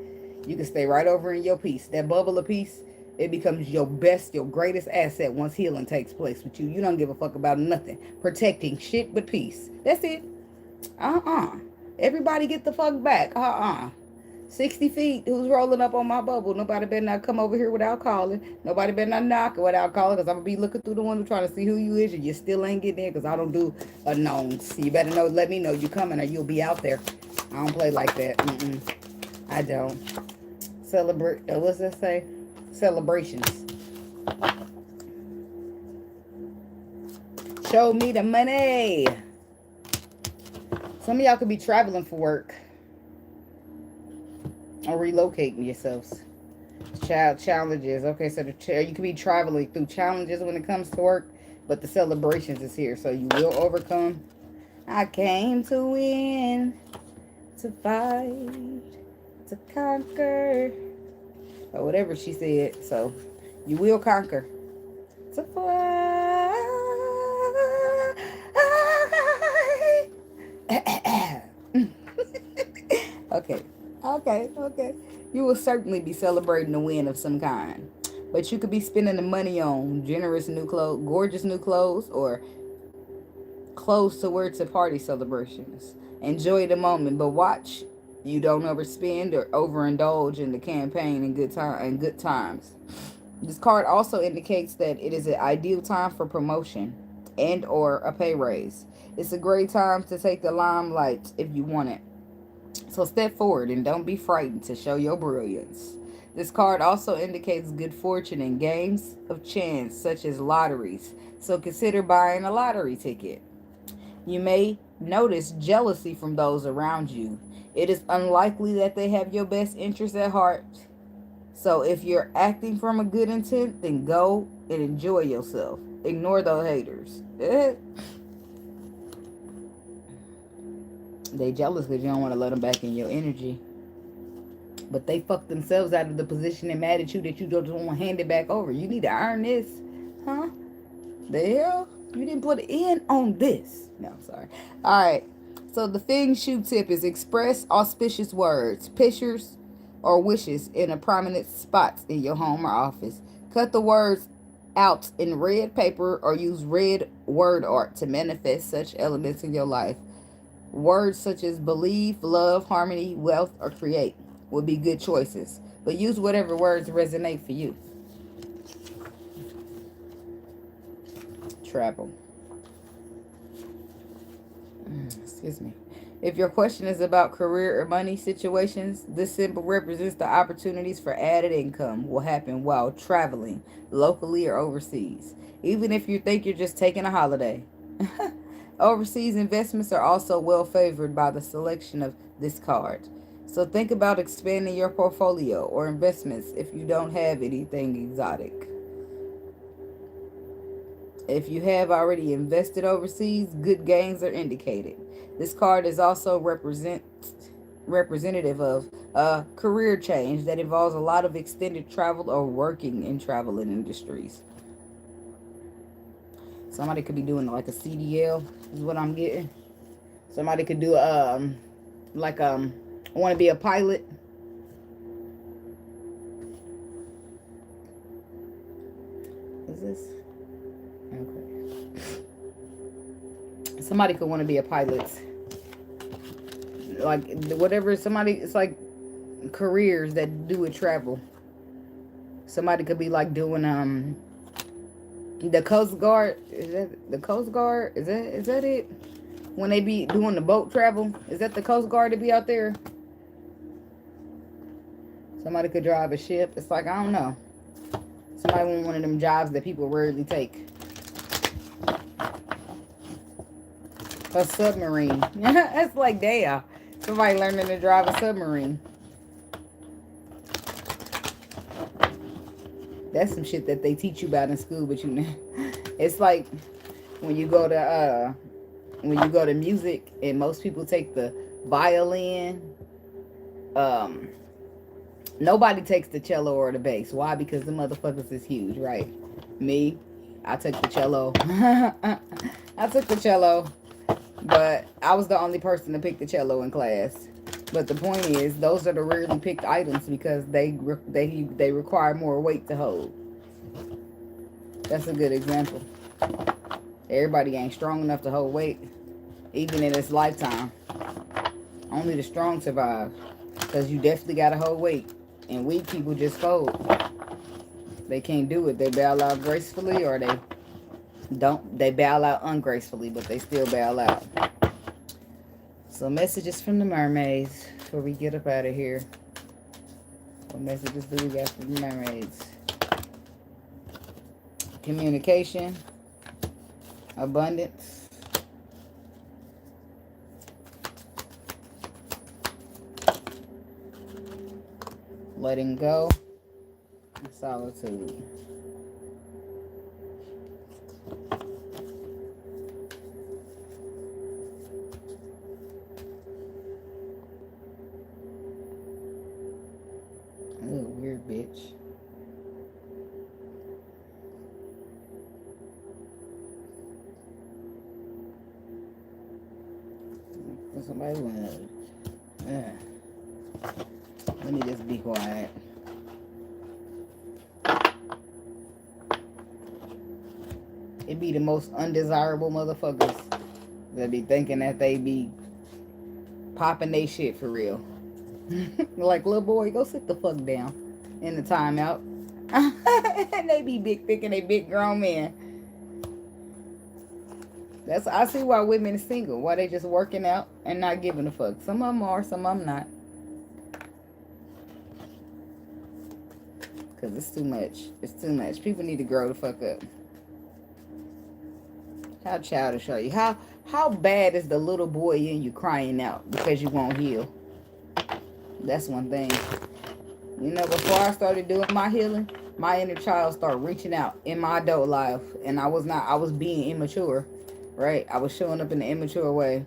Speaker 1: You can stay right over in your peace. That bubble of peace, it becomes your best, your greatest asset once healing takes place with you. You don't give a fuck about nothing. Protecting shit but peace. That's it. Everybody get the fuck back. 60 feet, who's rolling up on my bubble? Nobody better not come over here without calling. Nobody better not knock without calling, because I'm going to be looking through the window trying to see who you is, and you still ain't getting in, because I don't do unknowns. You better know, let me know you coming, or you'll be out there. I don't play like that. I don't. Celebrate, what's that say? Celebrations. Show me the money. Some of y'all could be traveling for work. Or relocating yourselves. Challenges. Okay, so you could be traveling through challenges when it comes to work, but the celebrations is here, so you will overcome. I came to win, to fight, to conquer, or whatever she said. So you will conquer. To fly. Okay. You will certainly be celebrating a win of some kind. But you could be spending the money on generous new clothes, gorgeous new clothes, or clothes to wear to party celebrations. Enjoy the moment, but watch you don't overspend or overindulge in the campaign and good times. This card also indicates that it is an ideal time for promotion and or a pay raise. It's a great time to take the limelight if you want it. So step forward and don't be frightened to show your brilliance. This card also indicates good fortune in games of chance such as lotteries. So consider buying a lottery ticket. You may notice jealousy from those around you. It is unlikely that they have your best interest at heart. So if you're acting from a good intent, then go and enjoy yourself. Ignore those haters. They jealous because you don't want to let them back in your energy. But they fucked themselves out of the position and mad at you that you don't want to hand it back over. You need to earn this. Huh? The hell? You didn't put it in on this. No, I'm sorry. Alright. So the Feng Shui tip is express auspicious words, pictures, or wishes in a prominent spots in your home or office. Cut the words out in red paper or use red word art to manifest such elements in your life. Words such as believe, love, harmony, wealth, or create would be good choices. But use whatever words resonate for you. Travel. Excuse me. If your question is about career or money situations, this symbol represents the opportunities for added income will happen while traveling, locally or overseas. Even if you think you're just taking a holiday. Overseas investments are also well favored by the selection of this card. So think about expanding your portfolio or investments if you don't have anything exotic. If you have already invested overseas, good gains are indicated. This card is also representative of a career change that involves a lot of extended travel or working in travel and industries. Somebody could be doing like a CDL is what I'm getting. Somebody could do want to be a pilot. Is this? Okay. Somebody could want to be a pilot. Like whatever somebody, it's like careers that do with travel. Somebody could be like doing the Coast Guard. Is that the Coast Guard? Is that it? When they be doing the boat travel, is that the Coast Guard to be out there? Somebody could drive a ship. It's like, I don't know. Somebody want one of them jobs that people rarely take. A submarine. That's like, damn. Somebody learning to drive a submarine. That's some shit that they teach you about in school, but you know, it's like when you go to music and most people take the violin. Nobody takes the cello or the bass. Why? Because the motherfuckers is huge, right? Me, I took the cello. I took the cello, but I was the only person to pick the cello in class. But the point is, those are the rarely picked items because they require more weight to hold. That's a good example. Everybody ain't strong enough to hold weight, even in its lifetime. Only the strong survive, because you definitely gotta hold weight. And weak people just fold. They can't do it. They bow out gracefully, or they don't. They bow out ungracefully, but they still bow out. So messages from the mermaids before we get up out of here. What messages do we got from the mermaids? Communication. Abundance. Letting go. Solitude. Oh, weird bitch. Somebody went. Let me just be quiet. It be the most undesirable motherfuckers that be thinking that they be popping they shit for real. Like, little boy, go sit the fuck down in the timeout. And they be big, thick, and they big grown men. I see why women are single. Why they just working out and not giving a fuck. Some of them are, some of them not. Because it's too much. It's too much. People need to grow the fuck up. How childish are you? How bad is the little boy in you crying out because you won't heal? That's one thing. You know, before I started doing my healing, my inner child started reaching out in my adult life. And I was being immature. Right? I was showing up in an immature way.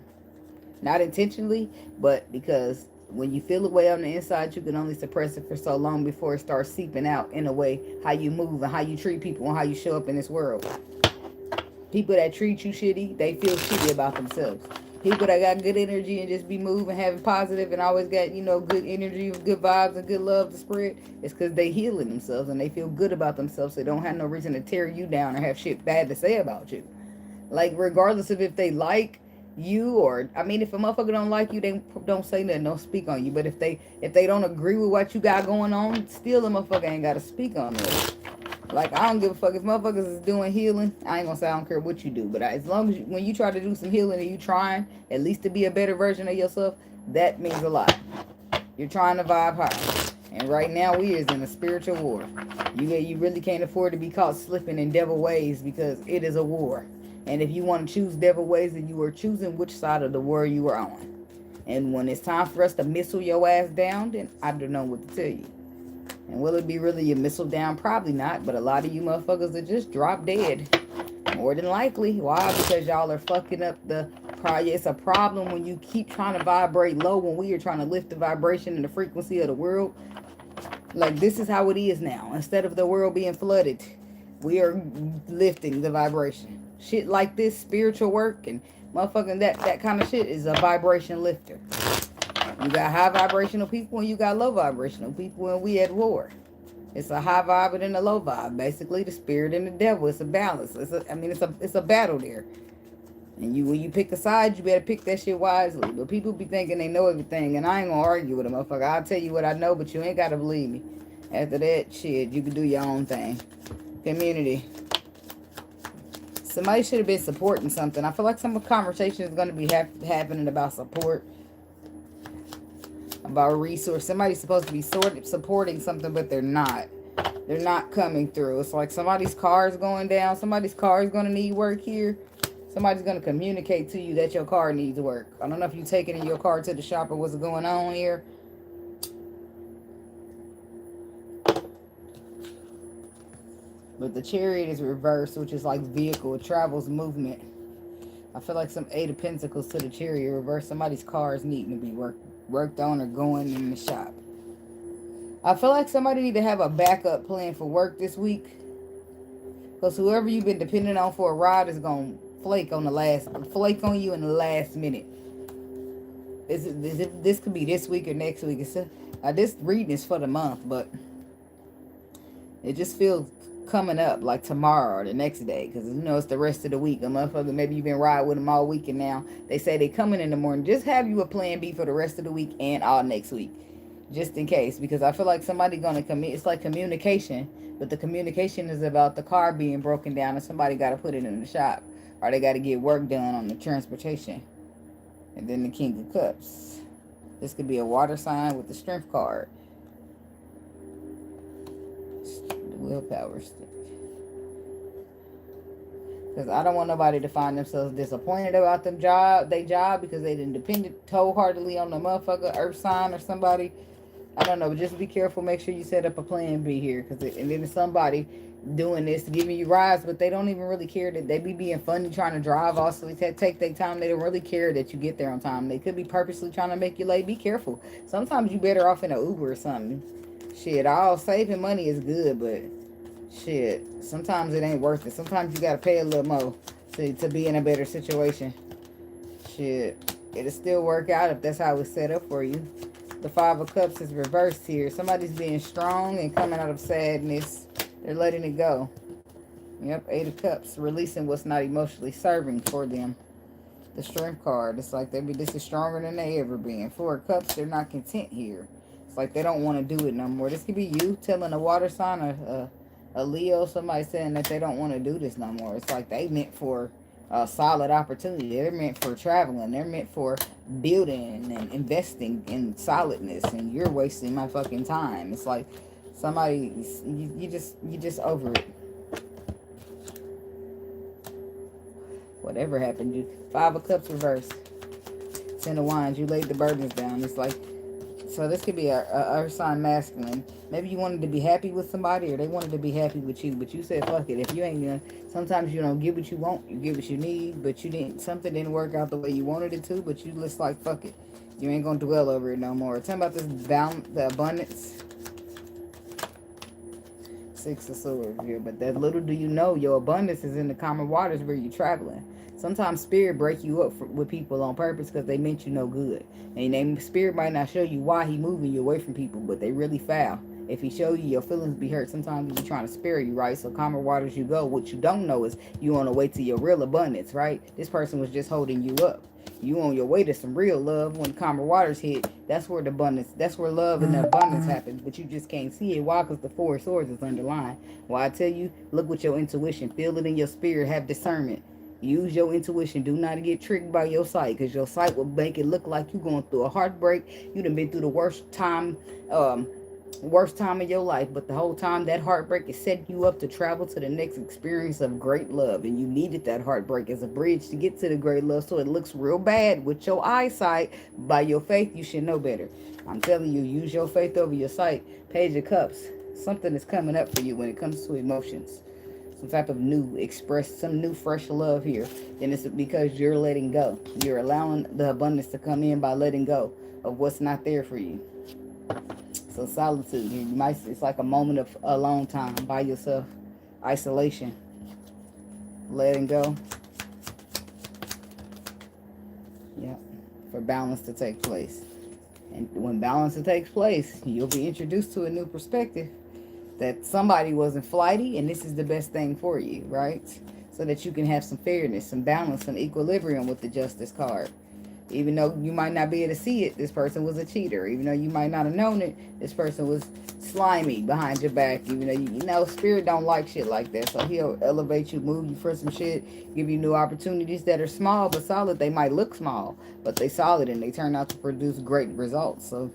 Speaker 1: Not intentionally, but because when you feel a way on the inside, you can only suppress it for so long before it starts seeping out in a way how you move and how you treat people and how you show up in this world. People that treat you shitty, they feel shitty about themselves. People that got good energy and just be moving, having positive and always got, you know, good energy, good vibes and good love to spread, it's because they healing themselves and they feel good about themselves. So they don't have no reason to tear you down or have shit bad to say about you. Like, regardless of if they like you or, I mean, if a motherfucker don't like you, they don't say nothing, don't speak on you. But if they don't agree with what you got going on, still a motherfucker ain't got to speak on it. Like, I don't give a fuck if motherfuckers is doing healing. I ain't gonna say I don't care what you do, but as long as when you try to do some healing and you trying at least to be a better version of yourself, that means a lot. You're trying to vibe high. And right now we is in a spiritual war. You really can't afford to be caught slipping in devil ways because it is a war. And if you want to choose devil ways, then you are choosing which side of the war you are on. And when it's time for us to missile your ass down, then I don't know what to tell you. And will it be really a missile down? Probably not. But a lot of you motherfuckers are just drop dead. More than likely. Why? Because y'all are fucking up the project. It's a problem when you keep trying to vibrate low when we are trying to lift the vibration and the frequency of the world. Like, this is how it is now. Instead of the world being flooded, we are lifting the vibration. Shit like this, spiritual work and motherfucking that kind of shit is a vibration lifter. You got high vibrational people and you got low vibrational people, and we at war. It's a high vibe and a low vibe. Basically, the spirit and the devil. It's a balance. It's a battle there. And when you pick a side, you better pick that shit wisely. But people be thinking they know everything, and I ain't gonna argue with a motherfucker. I'll tell you what I know, but you ain't gotta believe me. After that shit, you can do your own thing. Community. Somebody should have been supporting something. I feel like some conversation is going to be happening about support. About resource. Somebody's supposed to be supporting something, but they're not. They're not coming through. It's like somebody's car is going down. Somebody's car is going to need work here. Somebody's going to communicate to you that your car needs work. I don't know if you're taking your car to the shop or what's going on here. But the Chariot is reversed, which is like vehicle. It travels movement. I feel like some 8 of Pentacles to the Chariot reverse. Somebody's car is needing to be worked on or going in the shop. I feel like somebody need to have a backup plan for work this week. Because whoever you've been depending on for a ride is going to flake on you in the last minute. This could be this week or next week. This reading is for the month, but it just feels coming up like tomorrow or the next day, because you know it's the rest of the week. A motherfucker, maybe you've been riding with them all week, and now they say they coming in the morning. Just have you a plan B for the rest of the week and all next week, just in case, because I feel like somebody gonna commit. It's like communication, but the communication is about the car being broken down and somebody got to put it in the shop, or they got to get work done on the transportation. And then the King of Cups. This could be a water sign with the Strength card. The willpower stick. Because I don't want nobody to find themselves disappointed about their job because they didn't depend wholeheartedly on the motherfucker earth sign or somebody. I don't know, but just be careful. Make sure you set up a plan B here. And then somebody doing this, giving you rides, but they don't even really care that they be being funny, trying to drive also. They take their time. They don't really care that you get there on time. They could be purposely trying to make you late. Be careful. Sometimes you better off in an Uber or something. Shit, all saving money is good, but shit, sometimes it ain't worth it. Sometimes you gotta pay a little more to be in a better situation. Shit, it'll still work out if that's how it's set up for you. The 5 of Cups is reversed here. Somebody's being strong and coming out of sadness. They're letting it go. Yep, 8 of Cups. Releasing what's not emotionally serving for them. The Strength card. It's like this is stronger than they ever been. 4 of Cups, they're not content here. It's like they don't want to do it no more. This could be you telling a water sign or a Leo, somebody saying that they don't want to do this no more. It's like they meant for a solid opportunity. They're meant for traveling. They're meant for building and investing in solidness, and you're wasting my fucking time. It's like somebody, you just over it. Whatever happened, you 5 of Cups reversed. 10 of Wands, you laid the burdens down. It's like, so this could be a earth sign masculine. Maybe you wanted to be happy with somebody, or they wanted to be happy with you, but you said fuck it. If you ain't gonna, sometimes you don't get what you want, you get what you need, but something didn't work out the way you wanted it to, but you just like fuck it. You ain't gonna dwell over it no more. Tell me about this balance, the abundance. 6 of Swords here, but that little do you know, your abundance is in the common waters where you're traveling. Sometimes spirit break you up with people on purpose because they meant you no good. And spirit might not show you why he moving you away from people, but they really foul. If he show you, your feelings be hurt. Sometimes he's trying to spare you, right? So common waters you go. What you don't know is you on the way to your real abundance, right? This person was just holding you up. You on your way to some real love. When common waters hit, that's where the abundance, that's where love and the abundance happens. But you just can't see it. Why? Because the 4 of Swords is underlined. Well, I tell you, look with your intuition. Feel it in your spirit. Have discernment. Use your intuition. Do not get tricked by your sight, because your sight will make it look like you're going through a heartbreak. You done been through the worst time of your life, but the whole time that heartbreak is setting you up to travel to the next experience of great love, and you needed that heartbreak as a bridge to get to the great love. So it looks real bad with your eyesight. By your faith, you should know better. I'm telling you, use your faith over your sight. Page of Cups. Something is coming up for you when it comes to emotions. Some type of some new fresh love here. And it's because you're letting go. You're allowing the abundance to come in by letting go of what's not there for you. So solitude, it's like a moment of alone time by yourself. Isolation. Letting go. Yep. For balance to take place. And when balance takes place, you'll be introduced to a new perspective. That somebody wasn't flighty, and this is the best thing for you, right? So that you can have some fairness, some balance, some equilibrium with the Justice card. Even though you might not be able to see it, this person was a cheater. Even though you might not have known it, this person was slimy behind your back. Even though you know spirit don't like shit like that. So he'll elevate you, move you for some shit, give you new opportunities that are small but solid. They might look small, but they solid, and they turn out to produce great results. So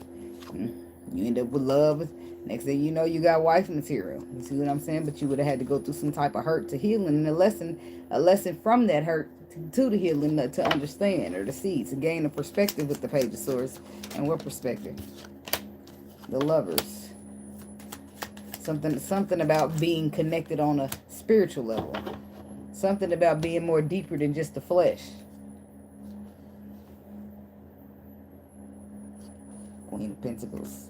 Speaker 1: you end up with love. Next thing you know, you got wife material. You see what I'm saying? But you would have had to go through some type of hurt to healing, and a lesson from that hurt to the healing to understand or to see, to gain a perspective with the Page of Swords. And what perspective? The Lovers. Something about being connected on a spiritual level. Something about being more deeper than just the flesh. Queen of Pentacles.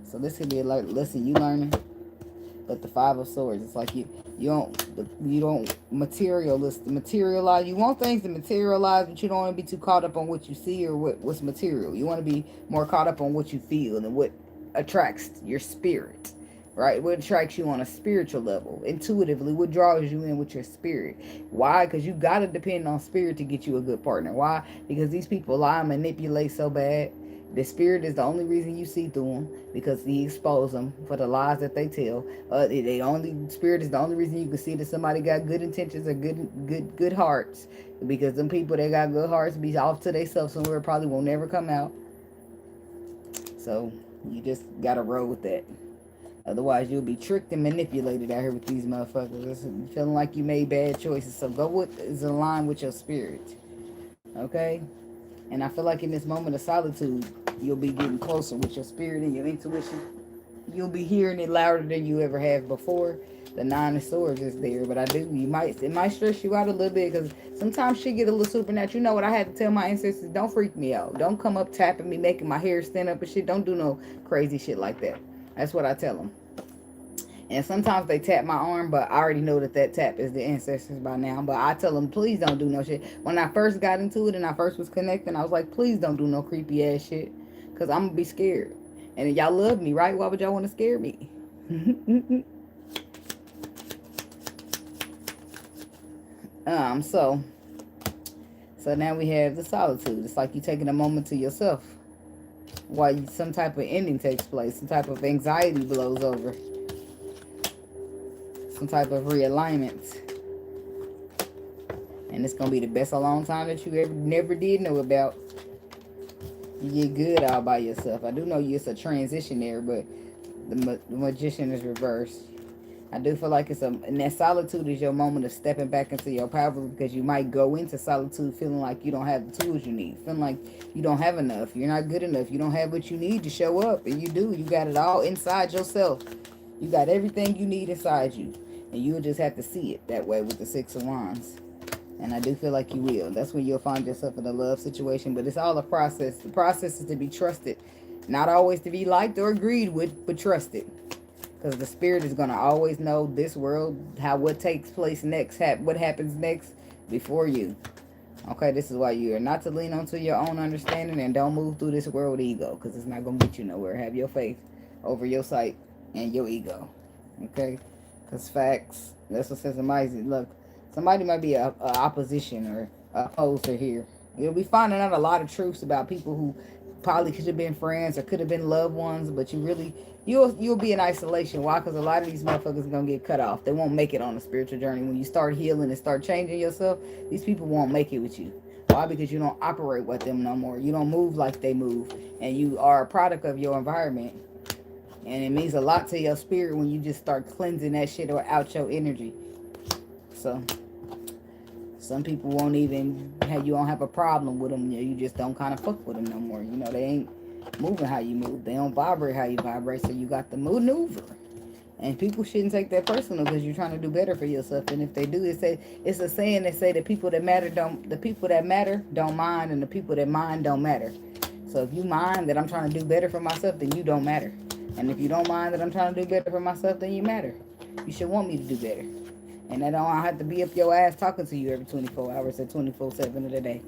Speaker 1: So this could be a lesson you learning. But the Five of Swords, it's like you don't materialize. You want things to materialize, but you don't want to be too caught up on what you see or what's material. You want to be more caught up on what you feel and what attracts your spirit, right? What attracts you on a spiritual level, intuitively. What draws you in with your spirit? Why? Because you got to depend on spirit to get you a good partner. Why? Because these people lie and manipulate so bad. The spirit is the only reason you see through them, because he exposed them for the lies that they tell. Spirit is the only reason you can see that somebody got good intentions or good hearts, because them people that got good hearts be off to themselves somewhere, probably will never come out. So you just gotta roll with that. Otherwise, you'll be tricked and manipulated out here with these motherfuckers. It's feeling like you made bad choices. So go with is aligned with your spirit, okay? And I feel like in this moment of solitude, you'll be getting closer with your spirit and your intuition. You'll be hearing it louder than you ever have before. The Nine of Swords is there, but it might stress you out a little bit, because sometimes shit get a little supernatural. You know what I had to tell my ancestors? Don't freak me out. Don't come up tapping me, making my hair stand up and shit. Don't do no crazy shit like that. That's what I tell them. And sometimes they tap my arm, but I already know that tap is the ancestors by now. But I tell them, please don't do no shit. When I first got into it and I first was connecting, I was like, please don't do no creepy ass shit, because I'm going to be scared. And y'all love me, right? Why would y'all want to scare me? So now we have the solitude. It's like you taking a moment to yourself while some type of ending takes place. Some type of anxiety blows over. Some type of realignment. And it's going to be the best alone time that you never did know about. You get good all by yourself. I do know it's a transition there, but the Magician is reversed. I do feel like and that solitude is your moment of stepping back into your power, because you might go into solitude feeling like you don't have the tools you need, feeling like you don't have enough, you're not good enough, you don't have what you need to show up, and you do. You got it all inside yourself. You got everything you need inside you, and you'll just have to see it that way with the Six of Wands. And I do feel like you will. That's when you'll find yourself in a love situation, but it's all a process. The process is to be trusted, not always to be liked or agreed with, but trusted. Because the spirit is going to always know this world, what takes place next, what happens next before you. Okay, this is why you are not to lean onto your own understanding, and don't move through this world with ego, because it's not going to get you nowhere. Have your faith over your sight and your ego. Okay? Because facts, that's what says look, somebody might be a opposition or opposer here. You'll be finding out a lot of truths about people who probably could have been friends or could have been loved ones, but you'll be in isolation. Why? Because a lot of these motherfuckers are going to get cut off. They won't make it on a spiritual journey. When you start healing and start changing yourself, these people won't make it with you. Why? Because you don't operate with them no more. You don't move like they move. And you are a product of your environment. And it means a lot to your spirit when you just start cleansing that shit or out your energy. So some people won't even you don't have a problem with them. You just don't kind of fuck with them no more. You know, they ain't moving how you move. They don't vibrate how you vibrate. So you got to maneuver. And people shouldn't take that personal, because you're trying to do better for yourself. And if they do, it's a saying that say the people that matter don't mind, and the people that mind don't matter. So if you mind that I'm trying to do better for myself, then you don't matter. And if you don't mind that I'm trying to do better for myself, then you matter. You should want me to do better. And I don't have to be up your ass talking to you every 24 hours or 24/7 of the day.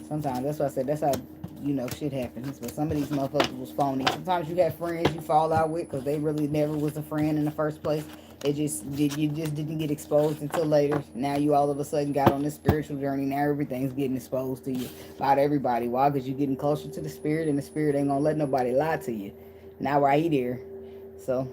Speaker 1: Sometimes, that's why I said, that's how, shit happens. But some of these motherfuckers was phony. Sometimes you have friends you fall out with because they really never was a friend in the first place. You just didn't get exposed until later. Now you all of a sudden got on this spiritual journey. Now everything's getting exposed to you by everybody. Why? Because you're getting closer to the spirit, and the spirit ain't going to let nobody lie to you. Now right there. So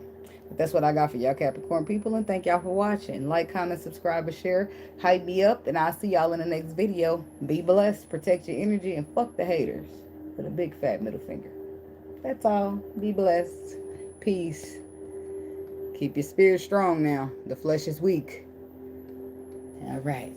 Speaker 1: but that's what I got for y'all Capricorn people, and thank y'all for watching. Like, comment, subscribe, and share. Hype me up, and I'll see y'all in the next video. Be blessed, protect your energy, and fuck the haters with a big fat middle finger. That's all. Be blessed. peace. Keep your spirit strong now. The flesh is weak. All right.